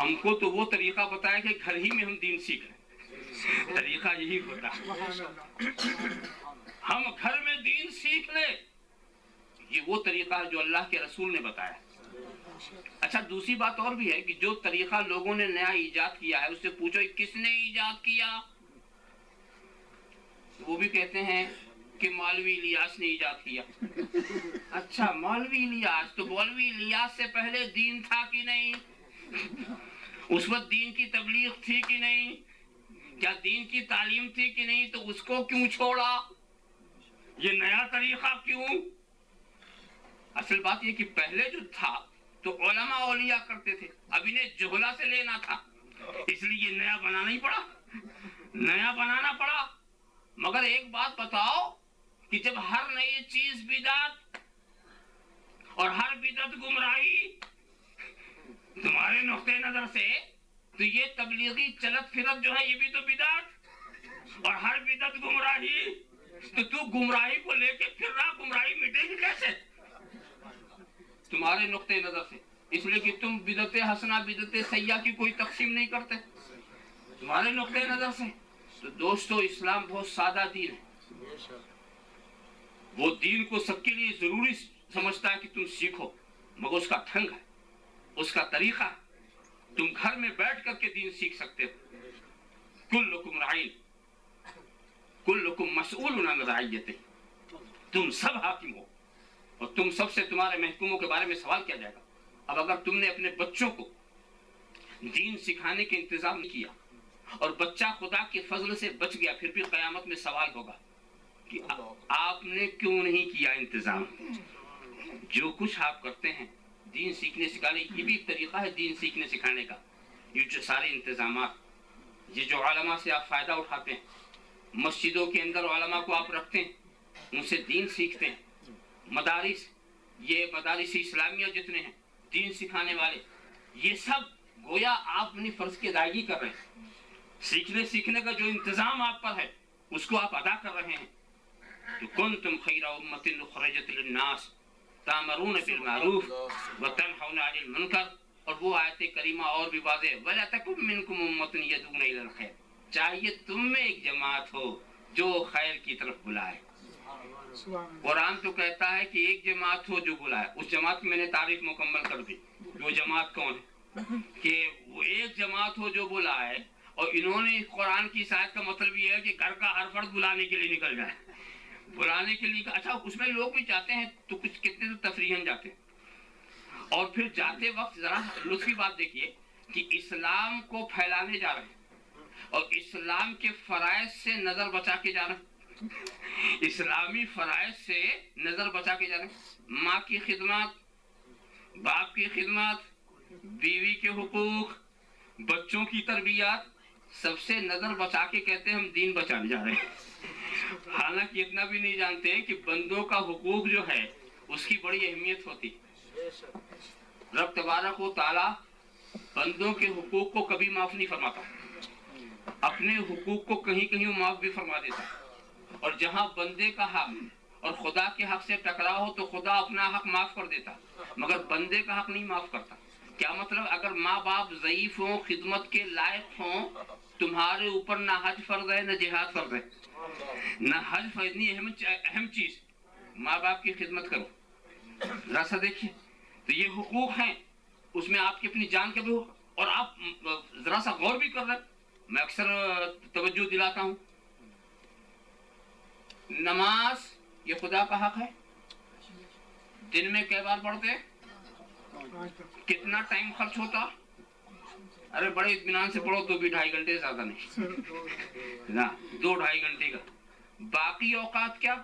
ہم کو تو وہ طریقہ بتایا کہ گھر ہی میں ہم دین سیکھ لیں، طریقہ یہی ہوتا ہے، ہم گھر میں دین سیکھ لیں، یہ وہ طریقہ ہے جو اللہ کے رسول نے بتایا۔ اچھا دوسری بات اور بھی ہے کہ جو طریقہ لوگوں نے نیا ایجاد کیا ہے اس سے پوچھو کس نے ایجاد کیا، وہ بھی کہتے ہیں کہ مولوی الیاس نے ایجاد کیا۔ اچھا مولوی الیاس، تو مولوی الیاس سے پہلے دین تھا کہ نہیں؟ اس وقت دین کی تبلیغ تھی کہ نہیں؟ کیا دین کی تعلیم تھی کہ نہیں؟ تو اس کو کیوں چھوڑا؟ یہ نیا طریقہ کیوں؟ اصل بات یہ کہ پہلے جو تھا تو علماء اولیاء کرتے تھے، اب انہیں جہلا سے لینا تھا، اس لیے نیا بنانا ہی پڑا، نیا بنانا پڑا۔ مگر ایک بات بتاؤ کہ جب ہر نئی چیز بدعت اور ہر بدعت گمراہی تمہارے نقطۂ نظر سے، تو یہ تبلیغی چلت پھرت جو ہے یہ بھی تو بدعت اور ہر بدعت گمراہی، تو گمراہی کو لے کے پھر رہا، گمراہی مٹے گی کیسے تمہارے نقطۂ نظر سے؟ اس لیے کہ تم بدعت حسنہ بدعت سیئہ کی کوئی تقسیم نہیں کرتے تمہارے نقطۂ نظر سے۔ تو دوستو اسلام بہت سادہ دین ہے، وہ دین کو سب کے لیے ضروری سمجھتا ہے کہ تم سیکھو، مگر اس کا ڈھنگ ہے، اس کا طریقہ ہے، تم گھر میں بیٹھ کر کے دین سیکھ سکتے ہو۔ کلکم راعین کلکم مسئول عن رعیتہ، تم سب حاکم ہو اور تم سب سے تمہارے محکوموں کے بارے میں سوال کیا جائے گا۔ اب اگر تم نے اپنے بچوں کو دین سکھانے کے انتظام نہیں کیا اور بچہ خدا کے فضل سے بچ گیا، پھر بھی قیامت میں سوال ہوگا کہ آپ نے کیوں نہیں کیا انتظام۔ جو کچھ آپ کرتے ہیں دین سیکھنے سکھانے، یہ بھی ایک طریقہ ہے دین سیکھنے سکھانے کا۔ یہ جو سارے انتظامات، یہ جو علماء سے آپ فائدہ اٹھاتے ہیں، مسجدوں کے اندر علماء کو آپ رکھتے ہیں، ان سے دین سیکھتے ہیں، مدارس، یہ مدارس اسلامیہ جتنے ہیں دین سکھانے والے، یہ سب گویا آپ اپنی فرض کی ادائیگی کر رہے ہیں۔ سیکھنے سیکھنے کا جو انتظام آپ پر ہے اس کو آپ ادا کر رہے ہیں۔ تو کنتم خیر امۃ اخرجت للناس تأمرون بالمعروف وتنہون عن المنکر، اور وہ آیت کریمہ اور بھی واضح، ولا تکن منکم امۃ یدعون الی الخیر، چاہیے تم میں ایک جماعت ہو جو خیر کی طرف بلائے۔ قرآن تو کہتا ہے کہ ایک جماعت ہو جو بلائے، اس جماعت کی میں نے تعریف مکمل کر دی، وہ جماعت کون ہے؟ کہ وہ ایک جماعت ہو جو بلائے، اور انہوں نے قرآن کی آیت کا مطلب یہ ہے کہ گھر کا ہر فرد بلانے کے لیے نکل جائے، بلانے کے لیے۔ اچھا اس میں لوگ بھی جاتے ہیں تو کچھ کتنے تو تفریحاً جاتے ہیں، اور پھر جاتے وقت ذرا لطفی بات دیکھیے کہ اسلام کو پھیلانے جا رہے ہیں اور اسلام کے فرائض سے نظر بچا کے جا رہے ہیں، اسلامی فرائض سے نظر بچا کے جا رہے ہیں۔ ماں کی خدمات، باپ کی خدمات، بیوی کے حقوق، بچوں کی تربیات، سب سے نظر بچا کے کہتے ہیں ہم دین بچانے جا رہے ہیں، حالانکہ اتنا بھی نہیں جانتے کہ بندوں کا حقوق جو ہے اس کی بڑی اہمیت ہوتی ہے۔ رب تبارک و تعالی بندوں کے حقوق کو کبھی معاف نہیں فرماتا، اپنے حقوق کو کہیں کہیں وہ معاف بھی فرما دیتا، اور جہاں بندے کا حق اور خدا کے حق سے ٹکراؤ ہو تو خدا اپنا حق معاف کر دیتا، مگر بندے کا حق نہیں معاف کرتا۔ کیا مطلب؟ اگر ماں باپ ضعیف ہوں، خدمت کے لائق ہوں، تمہارے اوپر نہ حج فرض ہے نہ جہاد فرض ہے، نہ حج فرض، اتنی اہم چیز، ماں باپ کی خدمت کرو، ذرا سا دیکھیے۔ تو یہ حقوق ہیں، اس میں آپ کی اپنی جان کے بھی حقوق، اور آپ ذرا سا غور بھی کر رہے ہیں۔ میں اکثر توجہ دلاتا ہوں، نماز یہ خدا کا حق ہے، دن میں کئی بار پڑھتے، کتنا ٹائم خرچ ہوتا؟ ارے بڑے اطمینان سے پڑھو تو بھی 2.5 گھنٹے زیادہ نہیں نا، 2-2.5 گھنٹے کا۔ باقی اوقات کیا؟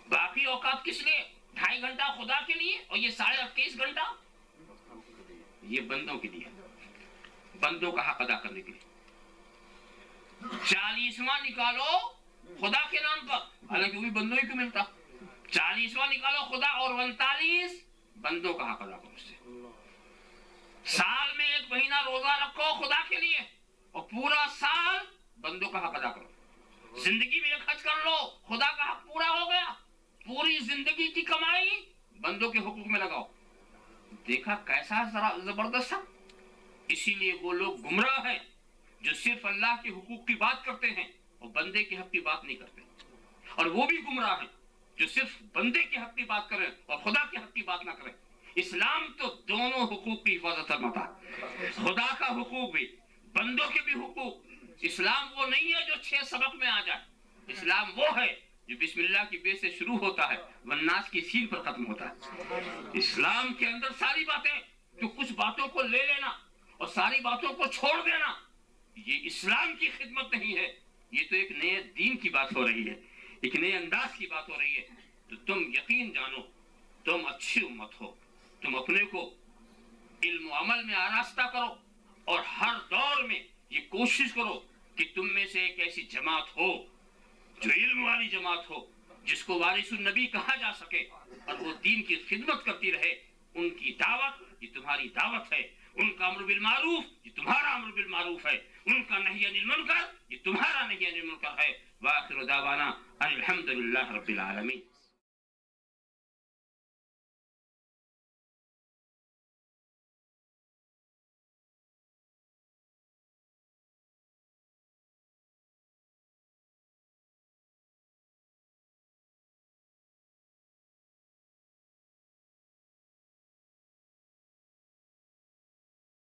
باقی اوقات کس لیے؟ 2.5 گھنٹہ خدا کے لیے، اور یہ 28.5 گھنٹہ یہ بندوں کے لیے، بندوں کا حق ادا کرنے کے لیے۔ 40واں نکالو خدا کے نام پر، حالانکہ وہ بھی بندوں ہی کو ملتا، 40واں نکالو خدا، اور 39 بندوں کا حق ادا کرو اس سے۔ سال میں 1 مہینہ روزہ رکھو خدا کے لیے، اور پورا سال بندوں کا حق ادا کرو۔ زندگی میں 1 حج کر لو، خدا کا حق پورا ہو گیا، پوری زندگی کی کمائی بندوں کے حقوق میں لگاؤ۔ دیکھا کیسا زبردست تھا. اسی لیے وہ لوگ گمراہ ہیں جو صرف اللہ کے حقوق کی بات کرتے ہیں اور بندے کے حق کی بات نہیں کرتے, اور وہ بھی گمراہ ہیں جو صرف بندے کے حق کی بات کریں اور خدا کے حق کی بات نہ کریں. اسلام تو دونوں حقوق کی حفاظت کرتا ہے, خدا کا حقوق بھی, بندوں کے بھی حقوق. اسلام وہ نہیں ہے جو 6 سبق میں آ جائے. اسلام وہ ہے جو بسم اللہ کی بے سے شروع ہوتا ہے والناس کی سین پر ختم ہوتا ہے. اسلام کے اندر ساری باتیں, تو کچھ باتوں کو لے لینا اور ساری باتوں کو چھوڑ دینا, یہ اسلام کی خدمت نہیں ہے. یہ تو ایک نئے دین کی بات ہو رہی ہے, ایک نئے انداز کی بات ہو رہی ہے. تو تم یقین جانو تم اچھی امت ہو. تم اپنے کو علم و عمل میں آراستہ کرو اور ہر دور میں یہ کوشش کرو کہ تم میں سے ایک ایسی جماعت ہو جو علم والی جماعت ہو, جس کو وارث النبی کہا جا سکے, اور وہ دین کی خدمت کرتی رہے. ان کی دعوت یہ تمہاری دعوت ہے, ان کا امر بالمعروف یہ تمہارا امر بالمعروف ہے, ان کا نہی عن المنکر یہ تمہارا نہی عن المنکر ہے. وآخر دعوانا ان الحمد للہ رب العالمین.